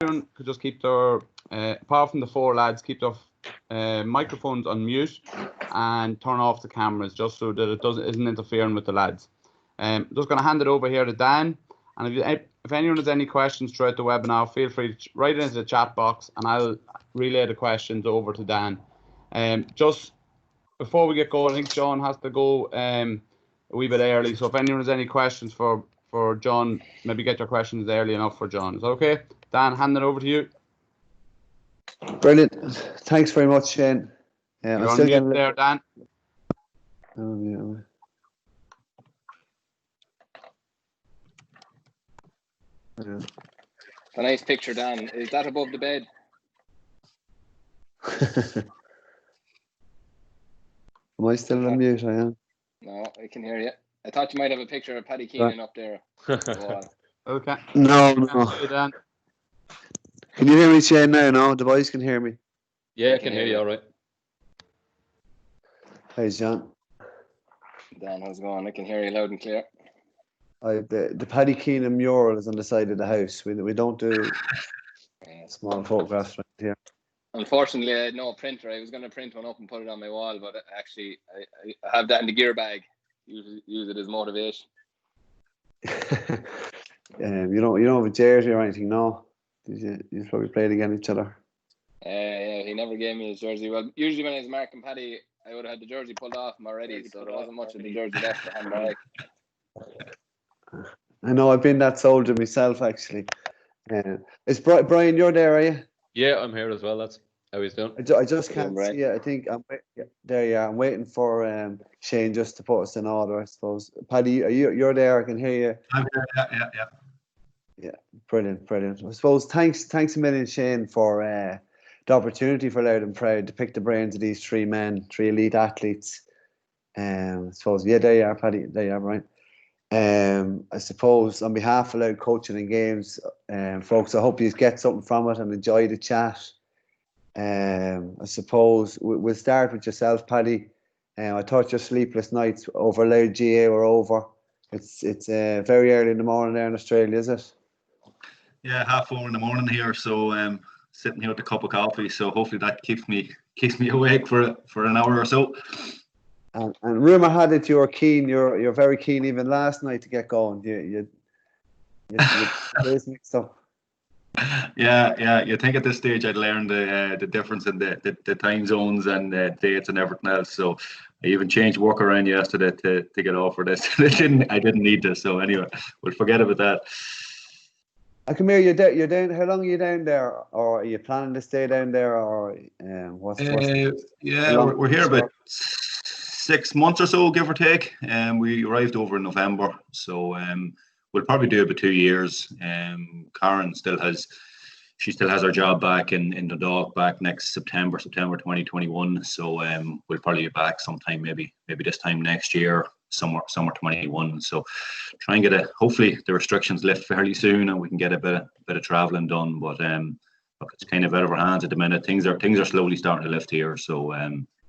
everyone could just keep their, apart from the 4 lads, keep their microphones on mute and turn off the cameras just so that it isn't interfering with the lads. Just going to hand it over here to Dan. And if anyone has any questions throughout the webinar, feel free to write it into the chat box and I'll relay the questions over to Dan. Just before we get going, I think John has to go a wee bit early. So if anyone has any questions for John, maybe get your questions early enough for John. Is that okay? Dan, hand it over to you. Brilliant. Thanks very much, Shane. You're on mute there, Dan. Oh, yeah. A nice picture, Dan. Is that above the bed? Am I still on mute? I am. No, I can hear you. I thought you might have a picture of Paddy Keenan up there. Okay. No. Dan. Can you hear me, Shane, now? No, the boys can hear me. Yeah, I can hear you all right. Hey, John. Dan, how's it going? I can hear you loud and clear. The Paddy Keenan mural is on the side of the house. We don't do small photographs right here. Unfortunately, I had no printer. I was going to print one up and put it on my wall, but actually, I have that in the gear bag. Use it as motivation. You don't have a jersey or anything, no? You probably played against each other. Yeah, he never gave me his jersey. Well, usually when I was marking Paddy, I would have had the jersey pulled off him already, so there wasn't much of the jersey left to hand back. I know, I've been that soldier myself, actually. Is Brian, you're there, are you? Yeah, I'm here as well. That's how he's doing. I just can't see it. I think there you are. I'm waiting for Shane just to put us in order, I suppose. Paddy, you're there. I can hear you. I'm here. Yeah. Yeah, brilliant. I suppose thanks a million, Shane, for the opportunity for Loud and Proud to pick the brains of these 3 men, 3 elite athletes. I suppose, yeah, there you are, Paddy. There you are, Brian. I suppose on behalf of Loud Coaching and Games, folks, I hope you get something from it and enjoy the chat. I suppose we'll start with yourself, Paddy. I thought your sleepless nights over Loud GA were over. It's very early in the morning there in Australia, is it? Yeah, 4:30 in the morning here. So sitting here with a cup of coffee. So hopefully that keeps me awake for an hour or so. And rumour had it you're keen. You're very keen even last night to get going. You mixed up. Yeah. You think at this stage I'd learned the difference in the time zones and the dates and everything else. So I even changed work around yesterday to get off for this. I didn't need this. So anyway, we'll forget about that. I come here. You're down. How long are you down there, or are you planning to stay down there, or what's we're here about 6 months or so, give or take. We arrived over in November, so we'll probably do about 2 years. Karen still has her job back in Dundalk back next September 2021. So we'll probably be back sometime, maybe this time next year, summer 21. So try and hopefully the restrictions lift fairly soon and we can get a bit of traveling done. But look, it's kind of out of our hands at the minute. Things are slowly starting to lift here. So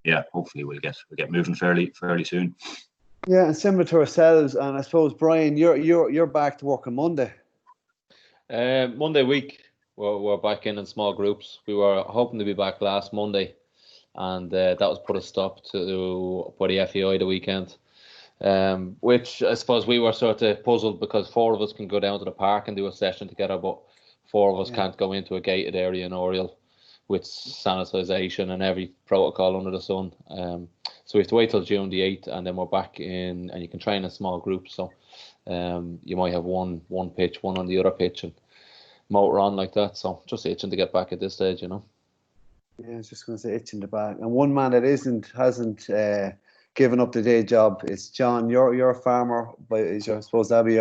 yeah, hopefully we'll get moving fairly soon. Yeah, and similar to ourselves. And I suppose, Brian, you're back to work on Monday. Monday week, we're back in small groups. We were hoping to be back last Monday, and that was put a stop to by the FEI the weekend. Which I suppose we were sort of puzzled because 4 of us can go down to the park and do a session together, but 4 of us can't go into a gated area in Oriel with sanitisation and every protocol under the sun. So we have to wait till June the 8th, and then we're back in, and you can train in small groups. So you might have one pitch, one on the other pitch, and motor on like that. So just itching to get back at this stage, you know. Yeah, I was just going to say itching the back. And one man that hasn't given up the day job is John. You're a farmer, but I suppose that'll be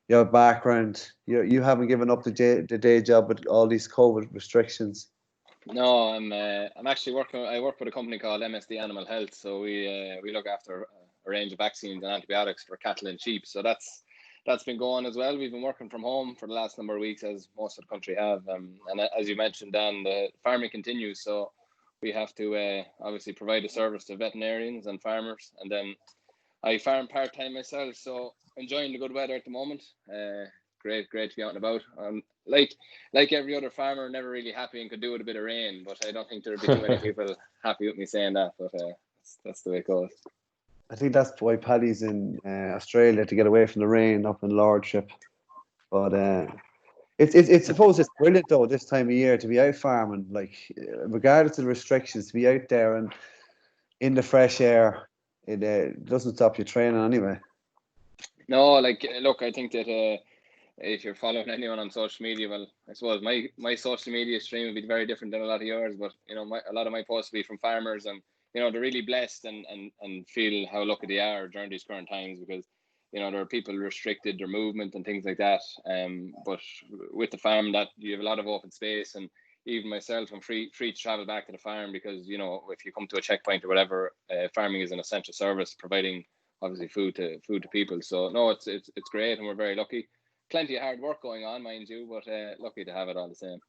your background. You haven't given up the day job with all these COVID restrictions. No, I'm actually working. I work with a company called MSD Animal Health, so we look after a range of vaccines and antibiotics for cattle and sheep. So that's been going as well. We've been working from home for the last number of weeks, as most of the country have. And as you mentioned, Dan, the farming continues. So we have to obviously provide a service to veterinarians and farmers. And then I farm part time myself, so enjoying the good weather at the moment. great to be out and about. Like every other farmer, never really happy and could do with a bit of rain, but I don't think there'd be too many people happy with me saying that. But that's the way it goes. I think that's why Paddy's in Australia, to get away from the rain up in Lordship. But it's suppose it's brilliant though this time of year to be out farming, like regardless of the restrictions, to be out there and in the fresh air. It doesn't stop you training anyway. No, like look, I think that if you're following anyone on social media, well, I suppose my social media stream would be very different than a lot of yours, but you know, a lot of my posts will be from farmers, and you know, they're really blessed and feel how lucky they are during these current times, because you know, there are people restricted their movement and things like that. But with the farm, that you have a lot of open space, and even myself, I'm free to travel back to the farm, because you know, if you come to a checkpoint or whatever, farming is an essential service, providing obviously food to people. So no, it's great, and we're very lucky. Plenty of hard work going on, mind you, but lucky to have it all the same.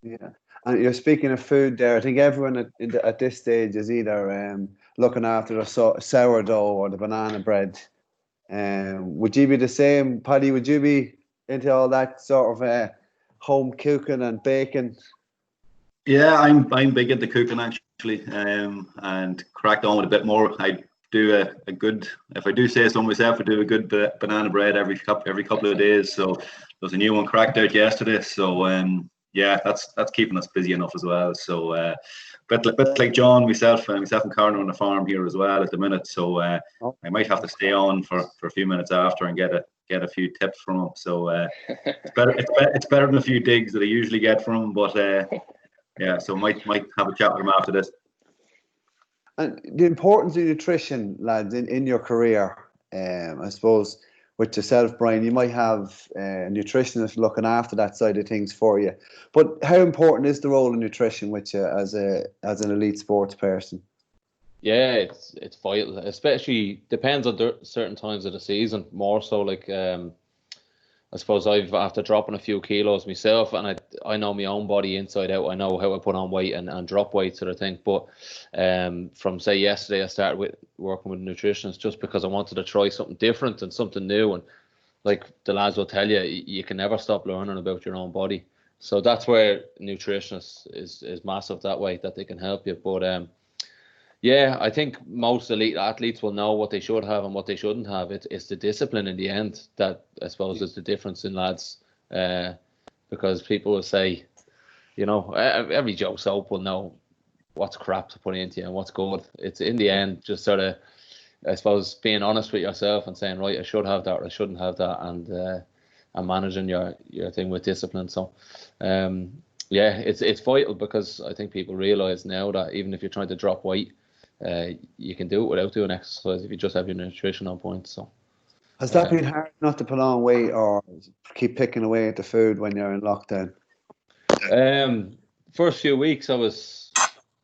Yeah, and you're speaking of food there. I think everyone at this stage is either looking after the sourdough or the banana bread. Would you be the same, Paddy? Would you be into all that sort of home cooking and baking? Yeah, I'm big into cooking actually, and cracked on with a bit more. I do a good, if I do say so myself, I do a good banana bread every couple of days. So there's a new one cracked out yesterday. So yeah, that's keeping us busy enough as well. So bit like John, myself and Karen on the farm here as well at the minute. So I might have to stay on for a few minutes after and get a few tips from him. So it's better than a few digs that I usually get from him. But yeah, so might have a chat with him after this. And the importance of nutrition, lads, in your career, I suppose with yourself, Brian, you might have a nutritionist looking after that side of things for you. But how important is the role of nutrition with you as an elite sports person? Yeah, it's vital. Especially depends on certain times of the season. More so, like I suppose I've after dropping a few kilos myself, and I know my own body inside out. I know how I put on weight and drop weight sort of thing. But from say yesterday, I started working with a nutritionist just because I wanted to try something different and something new. And like the lads will tell you, you can never stop learning about your own body. So that's where nutritionists is massive that way, that they can help you. But yeah, I think most elite athletes will know what they should have and what they shouldn't have. It's the discipline in the end that I suppose is the difference in lads. Because people will say, you know, every Joe Soap will know what's crap to put into you and what's good. It's in the end just sort of, I suppose, being honest with yourself and saying, right, I should have that or I shouldn't have that, and managing your thing with discipline. So yeah, it's vital, because I think people realise now that even if you're trying to drop weight, you can do it without doing exercise if you just have your nutrition on point. So has that been hard not to put on weight or keep picking away at the food when you're in lockdown? First few weeks I was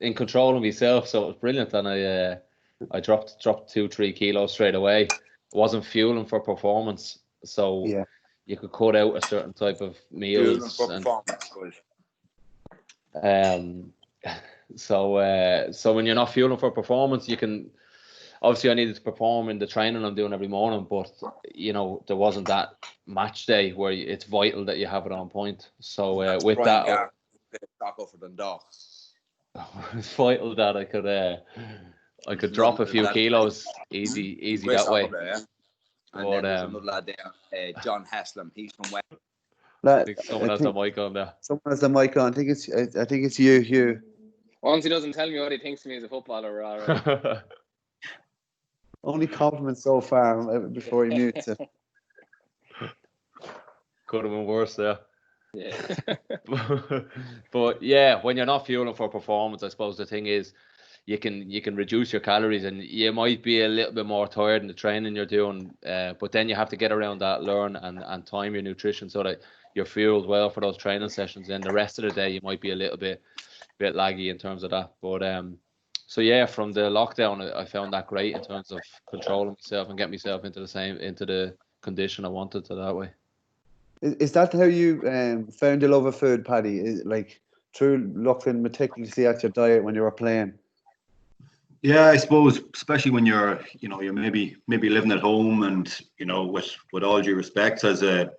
in control of myself, so it was brilliant, and I dropped 2-3 kilos straight away. Wasn't fueling for performance, so yeah, you could cut out a certain type of meals. So when you're not fueling for performance, you can obviously, I needed to perform in the training I'm doing every morning, but you know, there wasn't that match day where it's vital that you have it on point. So with Brian that, Gartland for Dundalk. it's vital that I could drop a few kilos easy that way. There, yeah? And then there's another lad there, John Heslin. He's from West. I think someone has the mic on there. Someone has the mic on. I think it's you, Hugh. Once he doesn't tell me what he thinks of me as a footballer, all right. Only compliments so far before he mutes it. Could have been worse there. Yeah. But yeah, when you're not fueling for performance, I suppose the thing is you can reduce your calories, and you might be a little bit more tired in the training you're doing, but then you have to get around that, learn and time your nutrition so that you're fueled well for those training sessions. And the rest of the day you might be a little bit laggy in terms of that. But so yeah, from the lockdown I found that great in terms of controlling myself and getting myself into the condition I wanted to that way. Is that how you found your love of food, Paddy? Is like through looking meticulously at your diet when you were playing? Yeah, I suppose, especially when you're maybe living at home, and with all due respect, as a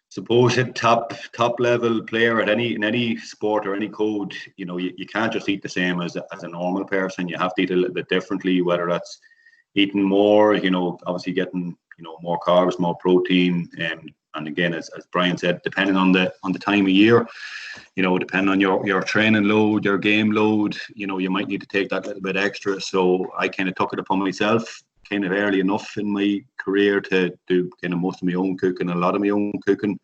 suppose a top level player at in any sport or any code, you can't just eat the same as a normal person. You have to eat a little bit differently, whether that's eating more, obviously getting more carbs, more protein, and again, as Brian said, depending on the time of year, depending on your training load, your game load, you might need to take that little bit extra. So I kind of took it upon myself kind of early enough in my career to do kind of most of my own cooking, a lot of my own cooking,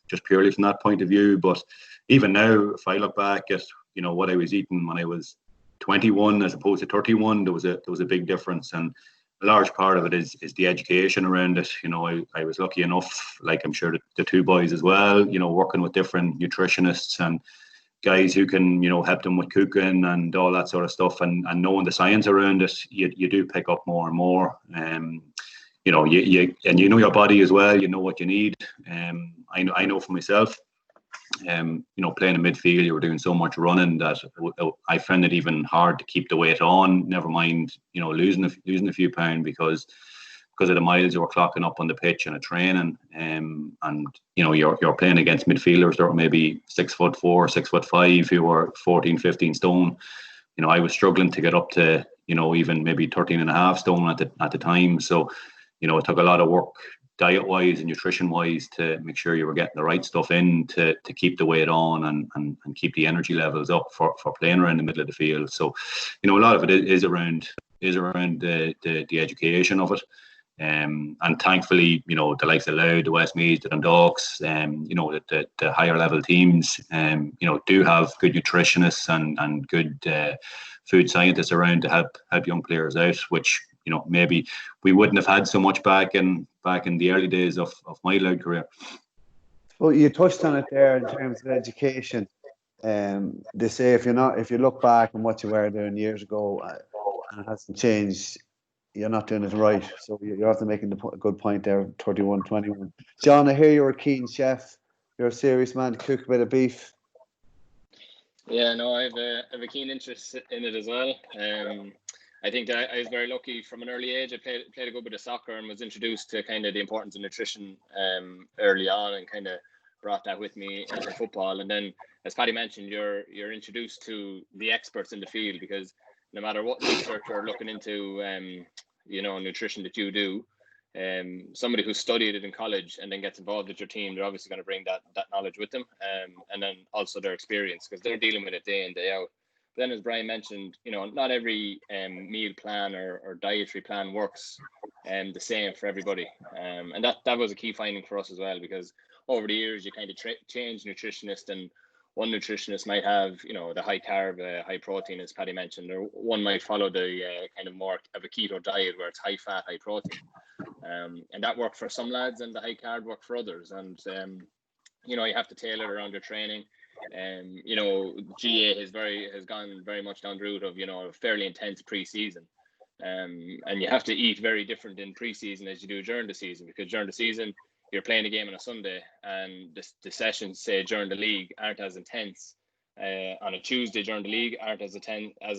just purely from that point of view. But even now, if I look back at what I was eating when I was 21 as opposed to 31, there was a big difference, and a large part of it is the education around it. I was lucky enough, like I'm sure the two boys as well, working with different nutritionists and guys who can help them with cooking and all that sort of stuff, and knowing the science around it, you do pick up more and more. You know your body as well. You know what you need. I know for myself. Playing in midfield, you were doing so much running that I found it even hard to keep the weight on. Never mind, losing a few pounds because of the miles you were clocking up on the pitch and a training. And you're playing against midfielders that were maybe 6'4", 6'5", who were 14, 15 stone. I was struggling to get up to even maybe 13.5 stone at the time. So it took a lot of work, diet wise and nutrition wise, to make sure you were getting the right stuff in to keep the weight on and keep the energy levels up for playing around the middle of the field. So a lot of it is around the education of it. And thankfully, the likes of Louth, the Westmeath, the Dundalks, the higher level teams, do have good nutritionists and good food scientists around to help young players out, which maybe we wouldn't have had so much back in the early days of my Louth career. Well, you touched on it there in terms of education. They say if you look back on what you were doing years ago and it hasn't changed, you're not doing it right. So you're also making a good point there, 31, 21. John, I hear you're a keen chef. You're a serious man to cook a bit of beef. Yeah, no, I have a keen interest in it as well. I think that I was very lucky from an early age. I played a good bit of soccer and was introduced to kind of the importance of nutrition early on, and kind of brought that with me into football. And then, as Paddy mentioned, you're introduced to the experts in the field, because no matter what research you're looking into, nutrition that you do, somebody who studied it in college and then gets involved with your team, they're obviously going to bring that knowledge with them, and then also their experience, because they're dealing with it day in, day out. But then, as Brian mentioned, not every meal plan or dietary plan works the same for everybody, and that was a key finding for us as well, because over the years you kind of change nutritionist, and one nutritionist might have the high carb, high protein, as Paddy mentioned, or one might follow the kind of more of a keto diet where it's high fat, high protein, and that worked for some lads, and the high carb worked for others. And you have to tailor around your training. GA has gone very much down the route of a fairly intense pre-season, and you have to eat very different in pre-season as you do during the season, because during the season you're playing a game on a Sunday, and the sessions, say, during the league aren't as intense. On a Tuesday during the league aren't as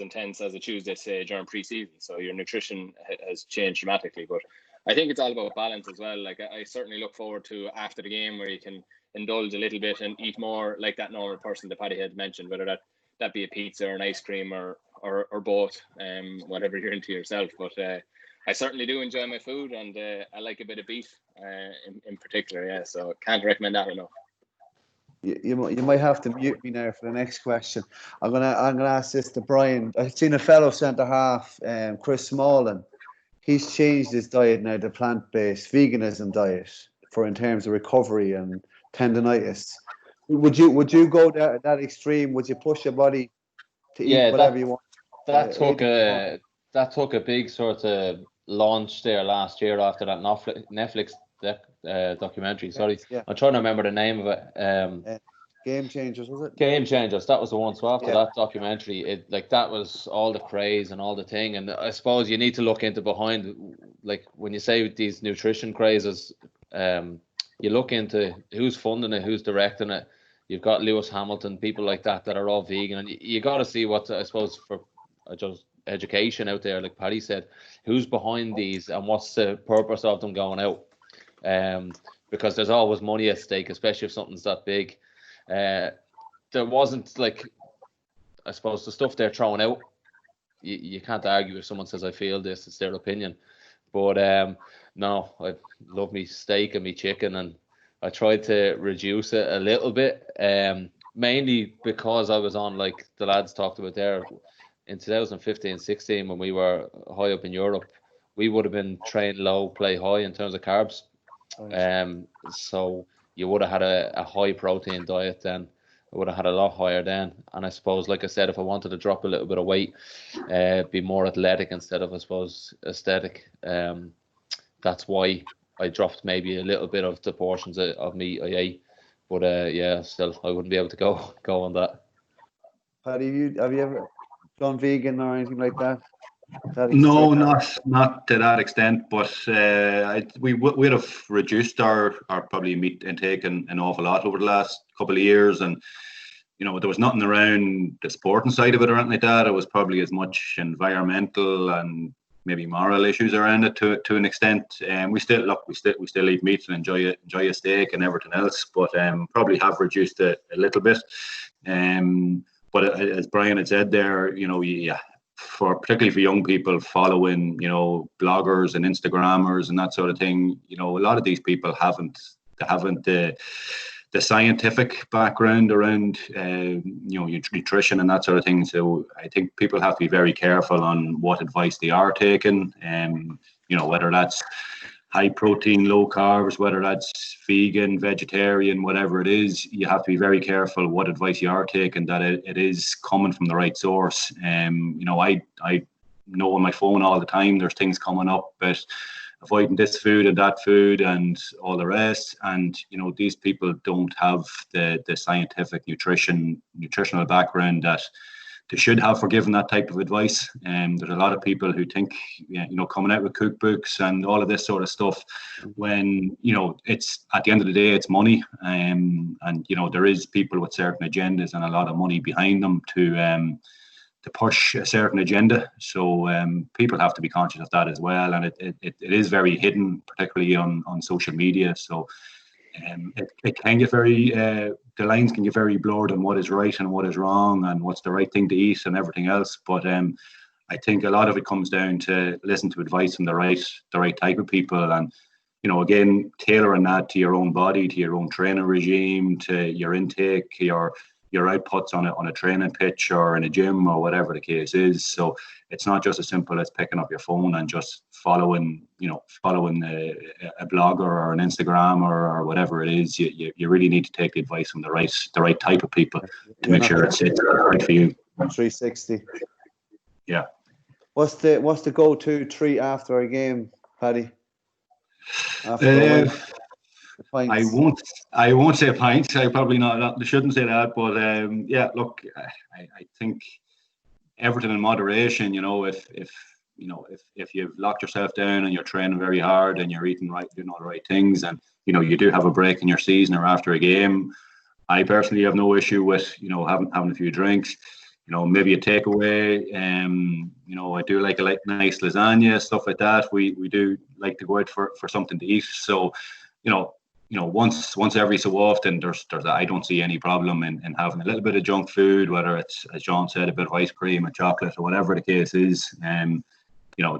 intense as a Tuesday, say, during pre-season. So your nutrition has changed dramatically. But I think it's all about balance as well. Like, I certainly look forward to after the game where you can indulge a little bit and eat more like that normal person that Paddy had mentioned, whether that be a pizza or an ice cream or both, whatever you're into yourself. But I certainly do enjoy my food, and I like a bit of beef in particular. Yeah, so can't recommend that enough. You might have to mute me now for the next question. I'm gonna ask this to Brian. I've seen a fellow centre half, Chris Smalling. He's changed his diet now to plant-based veganism diet in terms of recovery and tendinitis. Would you go that extreme? Would you push your body to eat whatever you want? That took a big sort of launch there last year after that Netflix documentary. Sorry, yeah. I'm trying to remember the name of it. Game Changers, was it? Game Changers. That was the one. So after that documentary, that was all the craze and all the thing. And I suppose you need to look into behind, like when you say these nutrition crazes, you look into who's funding it, who's directing it. You've got Lewis Hamilton, people like that are all vegan, and you got to see what, I suppose, for just education out there, like Paddy said, who's behind these and what's the purpose of them going out. because there's always money at stake, especially if something's that big. There wasn't, like, I suppose the stuff they're throwing out, you can't argue if someone says I feel this, it's their opinion. But no, I love me steak and me chicken, and I tried to reduce it a little bit, mainly because I was on, like the lads talked about there, in 2015-16 when we were high up in Europe, we would have been trained low, play high in terms of carbs. So you would have had a high protein diet then. I would have had a lot higher then. And I suppose, like I said, if I wanted to drop a little bit of weight, be more athletic instead of, I suppose, aesthetic, that's why I dropped maybe a little bit of the portions of meat I ate. But yeah, still, I wouldn't be able to go on that. Paddy, have you ever gone vegan or anything like that? No, not to that extent, but we would have reduced our probably meat intake an awful lot over the last couple of years, and there was nothing around the sporting side of it or anything like that. It was probably as much environmental and maybe moral issues around it to an extent. We still eat meat and enjoy a steak and everything else, but probably have reduced it a little bit. But as Brian had said there, particularly for young people following, bloggers and Instagrammers and that sort of thing, a lot of these people haven't the scientific background around, nutrition and that sort of thing. So I think people have to be very careful on what advice they are taking, whether that's high protein, low carbs, whether that's vegan, vegetarian, whatever it is, you have to be very careful what advice you are taking, that it is coming from the right source. I know on my phone all the time there's things coming up, but avoiding this food and that food and all the rest. And, these people don't have the scientific nutritional background that they should have for giving that type of advice. There's a lot of people who think, coming out with cookbooks and all of this sort of stuff, when, it's at the end of the day, it's money. And, there is people with certain agendas and a lot of money behind them to push a certain agenda. So people have to be conscious of that as well. And it is very hidden, particularly on social media. So it can get very, the lines can get very blurred on what is right and what is wrong and what's the right thing to eat and everything else. But I think a lot of it comes down to listen to advice from the right type of people. And, again, tailoring that to your own body, to your own training regime, to your intake, your outputs on a training pitch or in a gym or whatever the case is. So it's not just as simple as picking up your phone and just following a blogger or an Instagram or whatever it is. You really need to take the advice from the right type of people to make sure it's right for you. 360. Yeah. What's the go-to treat after a game, Paddy? I won't say pints. I probably not. I shouldn't say that. But yeah, look, I think everything in moderation. If you've locked yourself down and you're training very hard and you're eating right, doing all the right things, and you do have a break in your season or after a game, I personally have no issue with having a few drinks. Maybe a takeaway. I do like a nice lasagna, stuff like that. We do like to go out for something to eat. So, once every so often, there's I don't see any problem in having a little bit of junk food, whether it's, as John said, a bit of ice cream, a chocolate, or whatever the case is.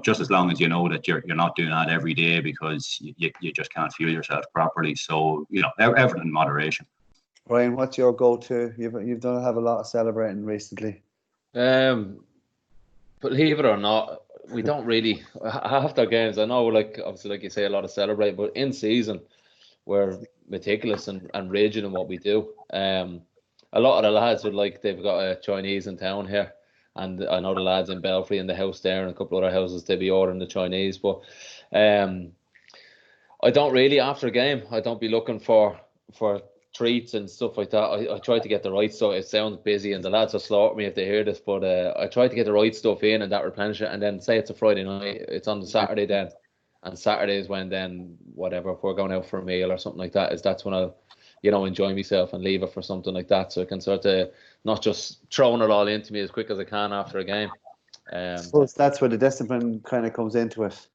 Just as long as you know that you're not doing that every day, because you just can't fuel yourself properly. So, everything in moderation. Brian, what's your go-to? You've done have a lot of celebrating recently. Believe it or not, we don't really after games. I know, obviously, like you say, a lot of celebrate, but in season, we're meticulous and rigid in what we do. A lot of the lads they've got a Chinese in town here, and I know the lads in Belfry in the house there and a couple other houses, they'll be ordering the Chinese. But I don't really, after a game, I don't be looking for treats and stuff like that. I try to get the right stuff. It sounds busy and the lads will slaughter me if they hear this, but I try to get the right stuff in and that replenish it. And then say it's a Friday night, it's on the Saturday then. And Saturday is when then, whatever, if we're going out for a meal or something like that, that's when I'll, enjoy myself and leave it for something like that. So I can sort of not just throwing it all into me as quick as I can after a game. I suppose that's where the discipline kind of comes into it.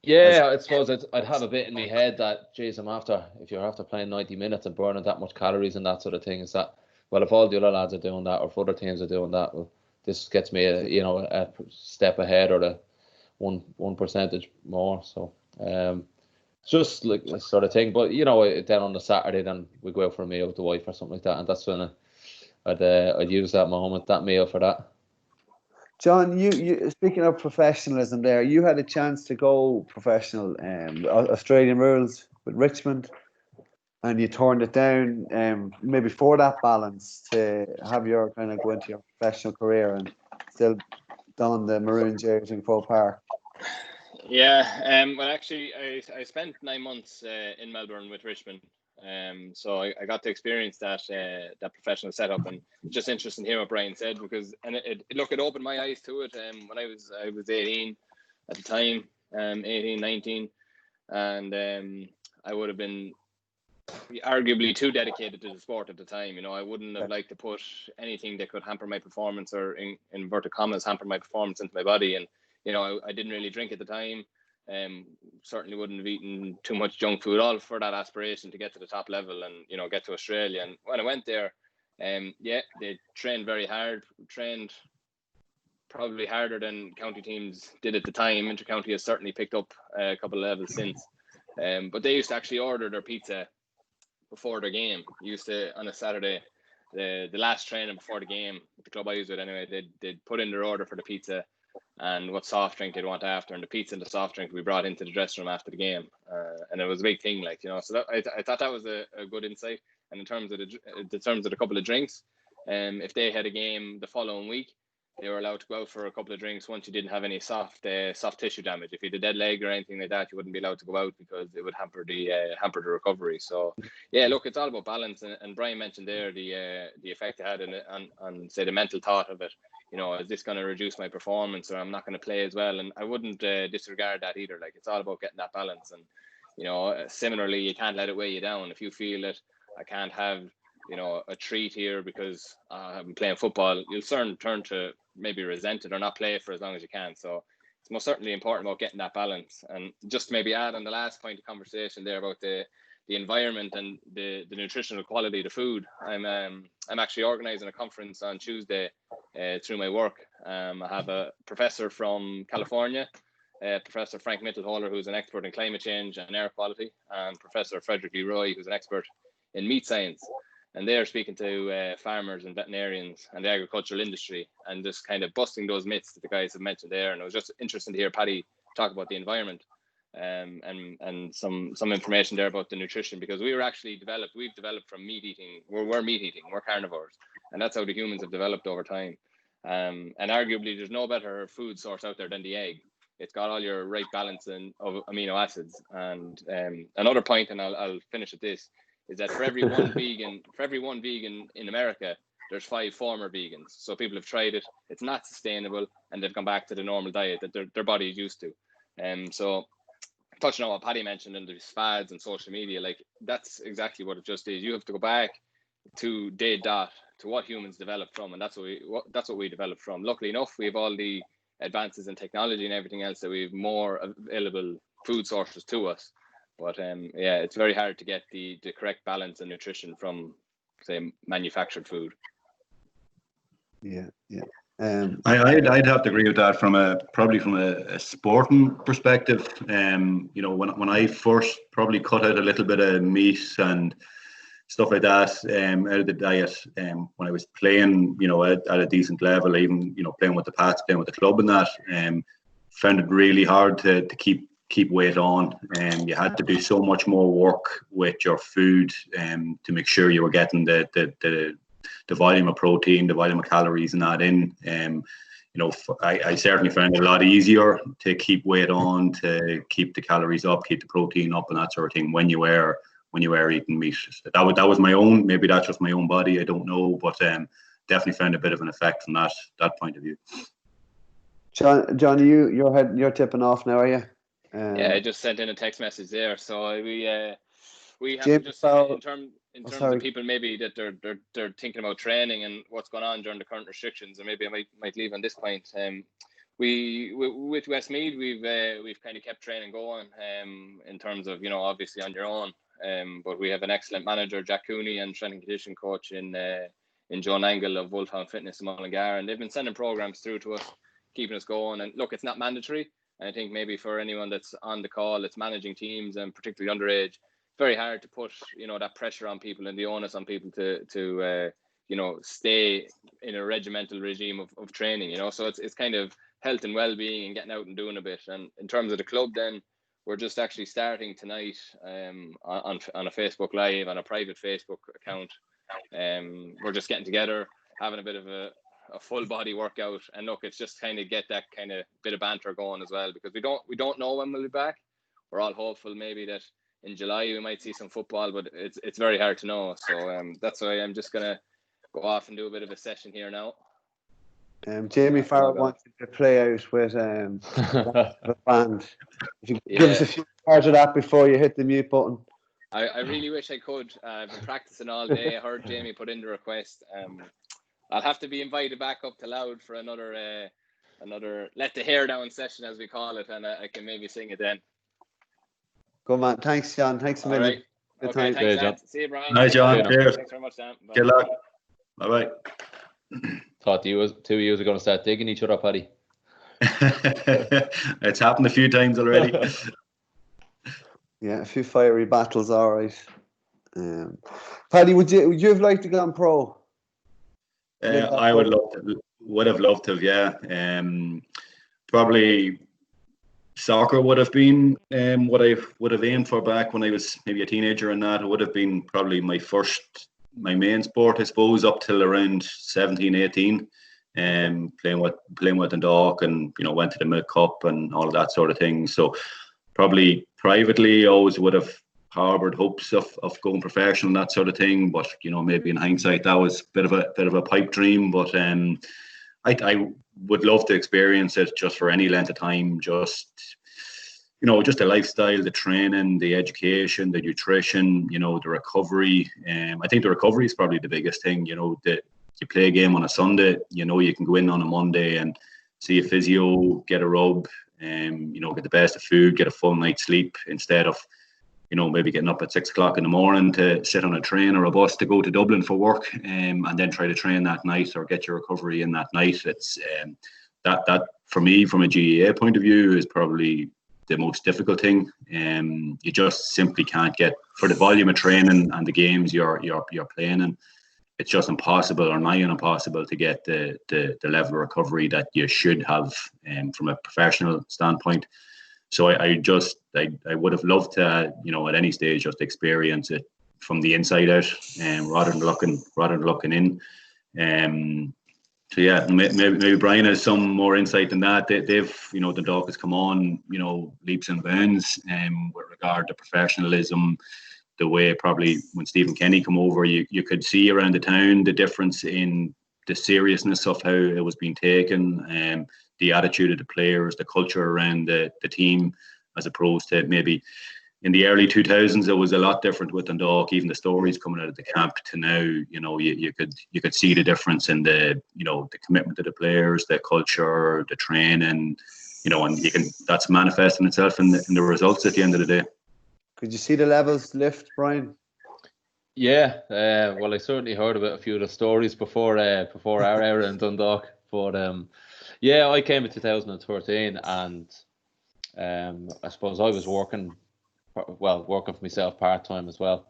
Yeah, I suppose I'd have a bit in my head that, geez, if you're after playing 90 minutes and burning that much calories and that sort of thing, is that, well, if all the other lads are doing that or if other teams are doing that, well, this gets me a step ahead or the one percentage more. So just like this sort of thing. But then on the Saturday, then we go out for a meal with the wife or something like that, and that's when I'd use that meal for that. John, you speaking of professionalism there, you had a chance to go professional Australian rules with Richmond, and you turned it down maybe for that balance to have your kind of go into your professional career and still don the maroon jersey in Croke Park. Yeah, well, actually, I spent 9 months in Melbourne with Richmond. So I got to experience that professional setup, and just interesting to hear what Brian said, because it opened my eyes to it. When I was 18 at the time, 18, 19, and I would have been arguably too dedicated to the sport at the time. I wouldn't have liked to put anything that could hamper my performance, or in inverted commas hamper my performance, into my body. And I didn't really drink at the time. Certainly wouldn't have eaten too much junk food, all for that aspiration to get to the top level and get to Australia. And when I went there, they trained very hard, trained probably harder than county teams did at the time. Intercounty has certainly picked up a couple of levels since, but they used to actually order their pizza before their game. Used to, on a Saturday, the last training before the game, the club I used with anyway, they'd put in their order for the pizza and what soft drink they'd want after, and the pizza and the soft drink we brought into the dressing room after the game, and it was a big thing, so that, I thought that was a good insight. And in terms of the couple of drinks, if they had a game the following week, they were allowed to go out for a couple of drinks once you didn't have any soft tissue damage. If you had a dead leg or anything like that, you wouldn't be allowed to go out because it would hamper the recovery. So yeah, look, it's all about balance. And Brian mentioned there the effect it had on say the mental thought of it. Is this going to reduce my performance, or I'm not going to play as well? And I wouldn't disregard that either. Like, it's all about getting that balance. And similarly, you can't let it weigh you down. If you feel that I can't have a treat here because I'm playing football, you'll turn to maybe resent it or not play it for as long as you can. So it's most certainly important about getting that balance. And just maybe add on the last point of conversation there about the environment and the nutritional quality of the food. I'm actually organising a conference on Tuesday through my work. I have a professor from California, Professor Frank Mittelholer, who's an expert in climate change and air quality, and Professor Frederick Leroy, who's an expert in meat science. And they're speaking to farmers and veterinarians and the agricultural industry, and just kind of busting those myths that the guys have mentioned there. And it was just interesting to hear Paddy talk about the environment, and some information there about the nutrition, because we've developed from meat eating. We're meat eating, we're carnivores, and that's how the humans have developed over time. And arguably, there's no better food source out there than the egg. It's got all your right balance of amino acids. And another point, and I'll finish with this, is that for every one vegan in America, there's 5 former vegans. So people have tried it, it's not sustainable, and they've gone back to the normal diet that their body is used to. So touching on what Paddy mentioned and these fads and social media, like, that's exactly what it just is. You have to go back to day dot to what humans developed from, and that's what we developed from. Luckily enough, we have all the advances in technology and everything else, that we have more available food sources to us. But it's very hard to get the correct balance and nutrition from, say, manufactured food. Yeah. I'd have to agree with that probably from a sporting perspective. When I first probably cut out a little bit of meat and stuff like that out of the diet, when I was playing, at a decent level, even playing with the Pats, playing with the club and that, found it really hard to keep weight on, and you had to do so much more work with your food to make sure you were getting the volume of protein, the volume of calories and that in. I certainly found it a lot easier to keep weight on, to keep the calories up, keep the protein up and that sort of thing when you were eating meat. That was my own, maybe that's just my own body, I don't know, but definitely found a bit of an effect from that point of view. John, you're tipping off now, are you? Yeah, I just sent in a text message there. So we have James, just in terms of people maybe that they're thinking about training and what's going on during the current restrictions, and maybe I might leave on this point. with Westmeath, we've kind of kept training going in terms of, obviously on your own. But we have an excellent manager, Jack Cooney, and strength and conditioning coach in John Angle of Wolfhound Fitness in Mullingar, and they've been sending programs through to us, keeping us going. And look, it's not mandatory. And I think maybe for anyone that's on the call, that's managing teams and particularly underage, it's very hard to put that pressure on people and the onus on people to stay in a regimental regime of training. So it's kind of health and well-being and getting out and doing a bit. And in terms of the club, then we're just actually starting tonight on a Facebook Live, on a private Facebook account. We're just getting together, having a bit of a full body workout, and look, it's just kind of get that kind of bit of banter going as well, because we don't know when we'll be back. We're all hopeful maybe that in July we might see some football, but it's very hard to know. So that's why I'm just gonna go off and do a bit of a session here now. Jamie Farrell wants you to play out with a band. If you give us a few parts of that before you hit the mute button. I really wish I could. I've been practicing all day. I heard Jamie put in the request. I'll have to be invited back up to Louth for another let the hair down session, as we call it, and I can maybe sing it then. Good man. Thanks, John. Thanks a million. Right. Okay, thanks, John. See you, Brian. Hi, John. Cheers. Thanks very much, Sam. Bye. Good luck. Bye-bye. Thought two of you were going to start digging each other, Paddy. It's happened a few times already. Yeah, a few fiery battles, all right. Paddy, would you have liked to go on pro? I would have loved to have, yeah. Probably soccer would have been what I would have aimed for back when I was maybe a teenager, and that it would have been probably my main sport, I suppose, up till around 17, 18. Playing with Dundalk, and went to the Milk Cup and all of that sort of thing. So probably privately always would have harboured hopes of going professional and that sort of thing, but maybe in hindsight that was a bit of a pipe dream. But I would love to experience it just for any length of time, just the lifestyle, the training, the education, the nutrition, the recovery. I think the recovery is probably the biggest thing. That you play a game on a Sunday, you can go in on a Monday and see a physio, get a rub, get the best of food, get a full night's sleep, instead of maybe getting up at 6 o'clock in the morning to sit on a train or a bus to go to Dublin for work, and then try to train that night or get your recovery in that night. It's that for me, from a GAA point of view, is probably the most difficult thing. You just simply can't get, for the volume of training and the games you're playing in, it's just impossible or nigh impossible to get the level of recovery that you should have from a professional standpoint. So I would have loved to, at any stage, just experience it from the inside out, rather than looking in. So yeah, maybe Brian has some more insight than that. They've Dundalk has come on, leaps and bounds, with regard to professionalism. The way probably when Stephen Kenny come over, you could see around the town the difference in the seriousness of how it was being taken, the attitude of the players, the culture around the team, as opposed to maybe in the early 2000s. It was a lot different with Dundalk. Even the stories coming out of the camp to now, you could see the difference in the the commitment to the players, the culture, the training, and that's manifesting itself in the results at the end of the day. Could you see the levels lift, Brian? Yeah, well, I certainly heard about a few of the stories before our era in Dundalk. But yeah, I came in 2013, and I suppose I was working for myself part time as well.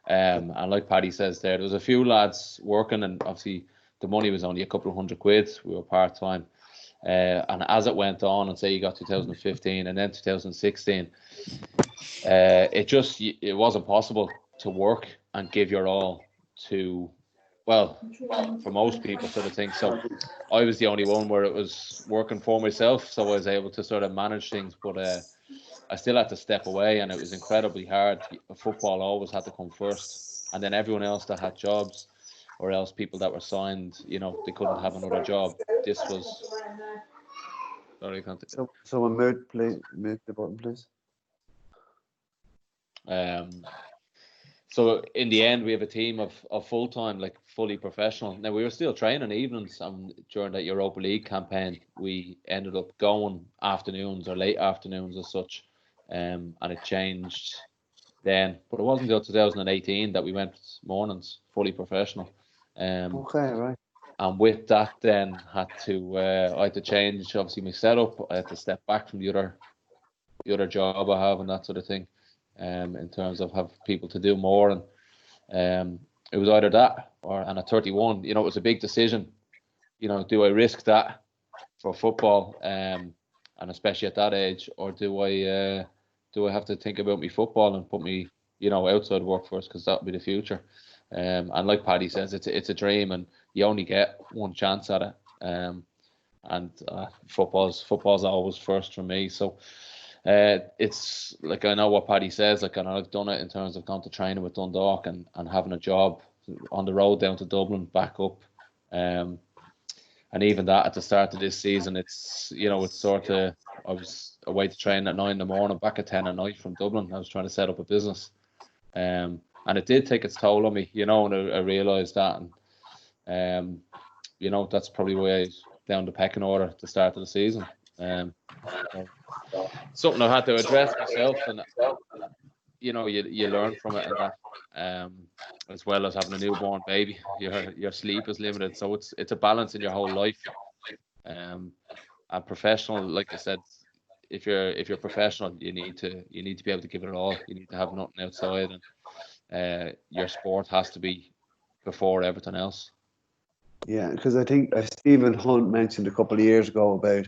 And like Paddy says there was a few lads working, and obviously the money was only a couple of £100. We were part time. And as it went on, and say you got 2015 and then 2016, it wasn't possible to work and give your all to, well, for most people sort of thing. So I was the only one where it was working for myself, so I was able to sort of manage things, but I still had to step away, and it was incredibly hard. Football always had to come first, and then everyone else that had jobs, or else people that were signed, they couldn't have another job. This was... Sorry, can't... Someone mute the button, please. So in the end, we have a team of full-time, like fully professional. Now, we were still training evenings, and during that Europa League campaign, we ended up going afternoons or late afternoons as such, and it changed then. But it wasn't until 2018 that we went mornings, fully professional. Okay, right. And with that, then I had to change obviously my setup. I had to step back from the other job I have and that sort of thing, in terms of have people to do more. And it was either that and at 31, it was a big decision. Do I risk that for football, and especially at that age, or do I have to think about me football and put me outside work first, because that would be the future. And like Paddy says, it's a dream, and you only get one chance at it. And football's always first for me. So it's like, I know what Paddy says, like, and I've done it in terms of going to training with Dundalk and having a job on the road down to Dublin, back up. And even that at the start of this season, it's sort of, I was away to train at 9 in the morning, back at 10 at night from Dublin. I was trying to set up a business. And it did take its toll on me, and I realised that. And, that's probably why I was down the pecking order at the start of the season. Something I had to address myself, and, you learn from it, and that, as well as having a newborn baby. Your sleep is limited, so it's a balance in your whole life. And professional, like I said, if you're professional, you need to be able to give it all. You need to have nothing outside, and your sport has to be before everything else. Yeah, because I think Stephen Hunt mentioned a couple of years ago about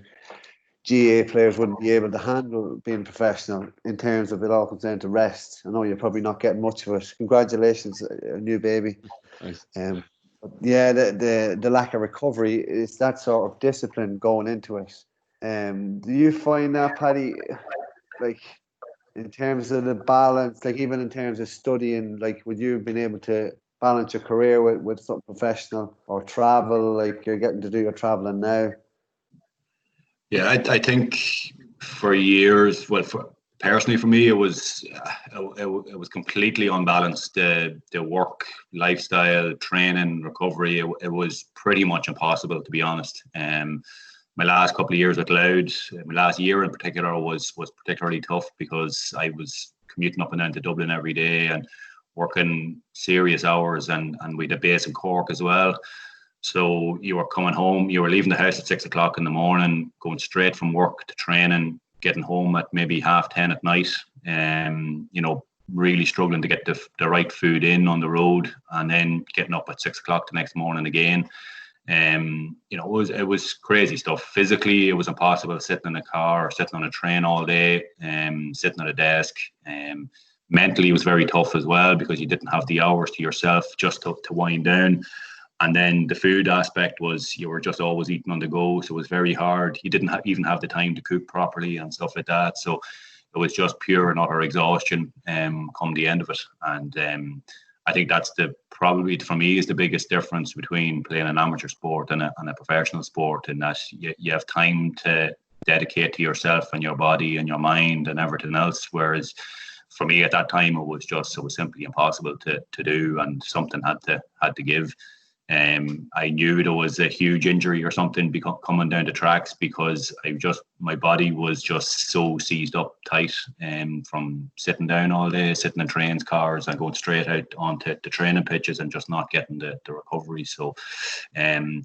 GAA players wouldn't be able to handle being professional in terms of it all comes down to rest. I know you're probably not getting much of it. Congratulations, a new baby. Nice. Yeah, the lack of recovery is that sort of discipline going into it. Do you find that, Paddy, like, in terms of the balance, like even in terms of studying, like, would you have been able to balance your career with something professional, or travel, like you're getting to do your traveling now? Yeah, I think for years, personally for me, it was completely unbalanced. The work, lifestyle, training, recovery, it was pretty much impossible, to be honest. My last couple of years at Louth, my last year in particular, was particularly tough, because I was commuting up and down to Dublin every day and working serious hours, and we had a base in Cork as well. So you were coming home, you were leaving the house at 6 o'clock in the morning, going straight from work to training, getting home at maybe 10:30 at night, really struggling to get the right food in on the road, and then getting up at 6 o'clock the next morning again. It was crazy stuff. Physically, it was impossible sitting in a car or sitting on a train all day, sitting at a desk. Mentally, it was very tough as well, because you didn't have the hours to yourself just to wind down. And then the food aspect was, you were just always eating on the go, so it was very hard. You didn't even have the time to cook properly and stuff like that. So it was just pure and utter exhaustion come the end of it. And I think that's probably for me is the biggest difference between playing an amateur sport and a professional sport, in that you have time to dedicate to yourself and your body and your mind and everything else. Whereas for me at that time, it was simply impossible to do, and something had to give. I knew there was a huge injury or something coming down the tracks, because my body was just so seized up tight, from sitting down all day, sitting in trains, cars, and going straight out onto the training pitches and just not getting the recovery. So, in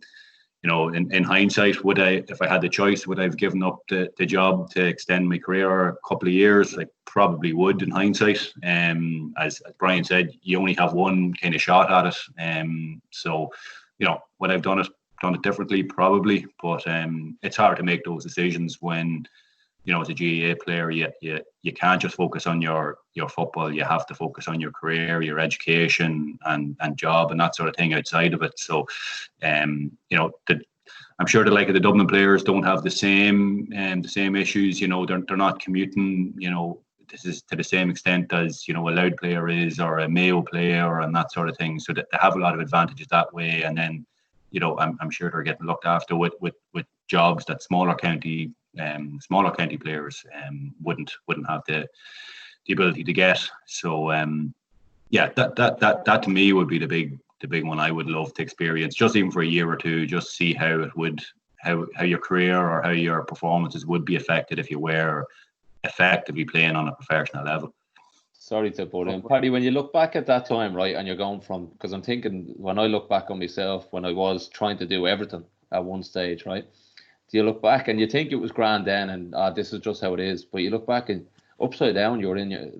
hindsight, if I had the choice, would I have given up the job to extend my career a couple of years? I probably would, in hindsight. As Brian said, you only have one kind of shot at it. So, would I've done it differently? Probably, but it's hard to make those decisions when, as a GAA player, you can't just focus on your football. You have to focus on your career, your education, and job, and that sort of thing outside of it. So, I'm sure the the Dublin players don't have the same issues. They're not commuting. This is to the same extent as a Louth player is, or a Mayo player, and that sort of thing. So that they have a lot of advantages that way. And then, I'm sure they're getting looked after with jobs that smaller county players wouldn't have the ability to get. So yeah, that to me would be the big one I would love to experience, just even for a year or two, just see how it would how your career or how your performances would be affected if you were effectively playing on a professional level. Sorry to put in, Paddy, when you look back at that time, right, and you're going from, because I'm thinking when I look back on myself when I was trying to do everything at one stage, right? Do you look back and you think it was grand then, and this is just how it is, but you look back and upside down, you were in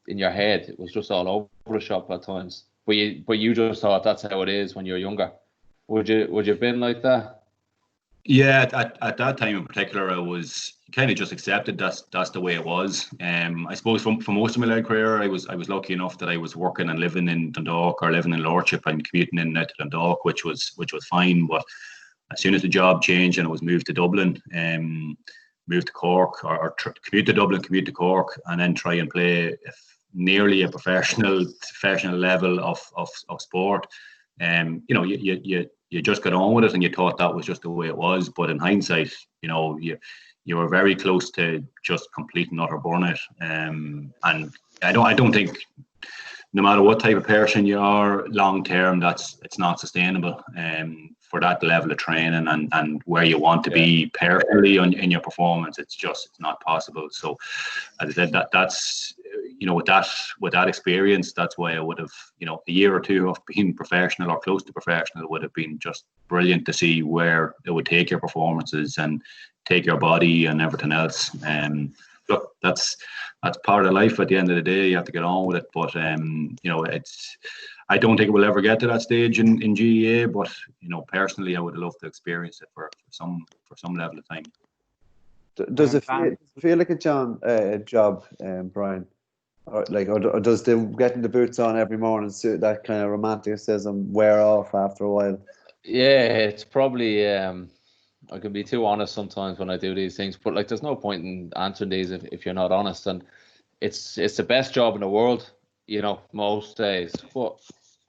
your head. It was just all over the shop at times. But you just thought that's how it is when you're younger. Would you have been like that? Yeah, at that time in particular, I was kind of just accepted that's the way it was. I suppose for most of my life career, I was lucky enough that I was working and living in Dundalk or living in Lordship and commuting in and out to Dundalk, which was fine. But as soon as the job changed and it was moved to Dublin, moved to Cork, or commute to Dublin, commute to Cork, and then try and play nearly a professional level of sport. You just got on with it and you thought that was just the way it was. But in hindsight, you were very close to just complete and utter burnout. And I don't think, no matter what type of person you are, long term, it's not sustainable. For that level of training and where you want to be personally in your performance, it's not possible. So as I said, that's with that experience, that's why I would have, a year or two of being professional or close to professional would have been just brilliant to see where it would take your performances and take your body and everything else. Look, that's part of life. At the end of the day, you have to get on with it. But I don't think we'll ever get to that stage in GEA. But personally, I would love to experience it for some level of time. Does it feel like a job, Brian? Or does the getting the boots on every morning suit that kind of romanticism wear off after a while? Yeah, it's probably. I can be too honest sometimes when I do these things, but there's no point in answering these if you're not honest. And it's the best job in the world, most days. But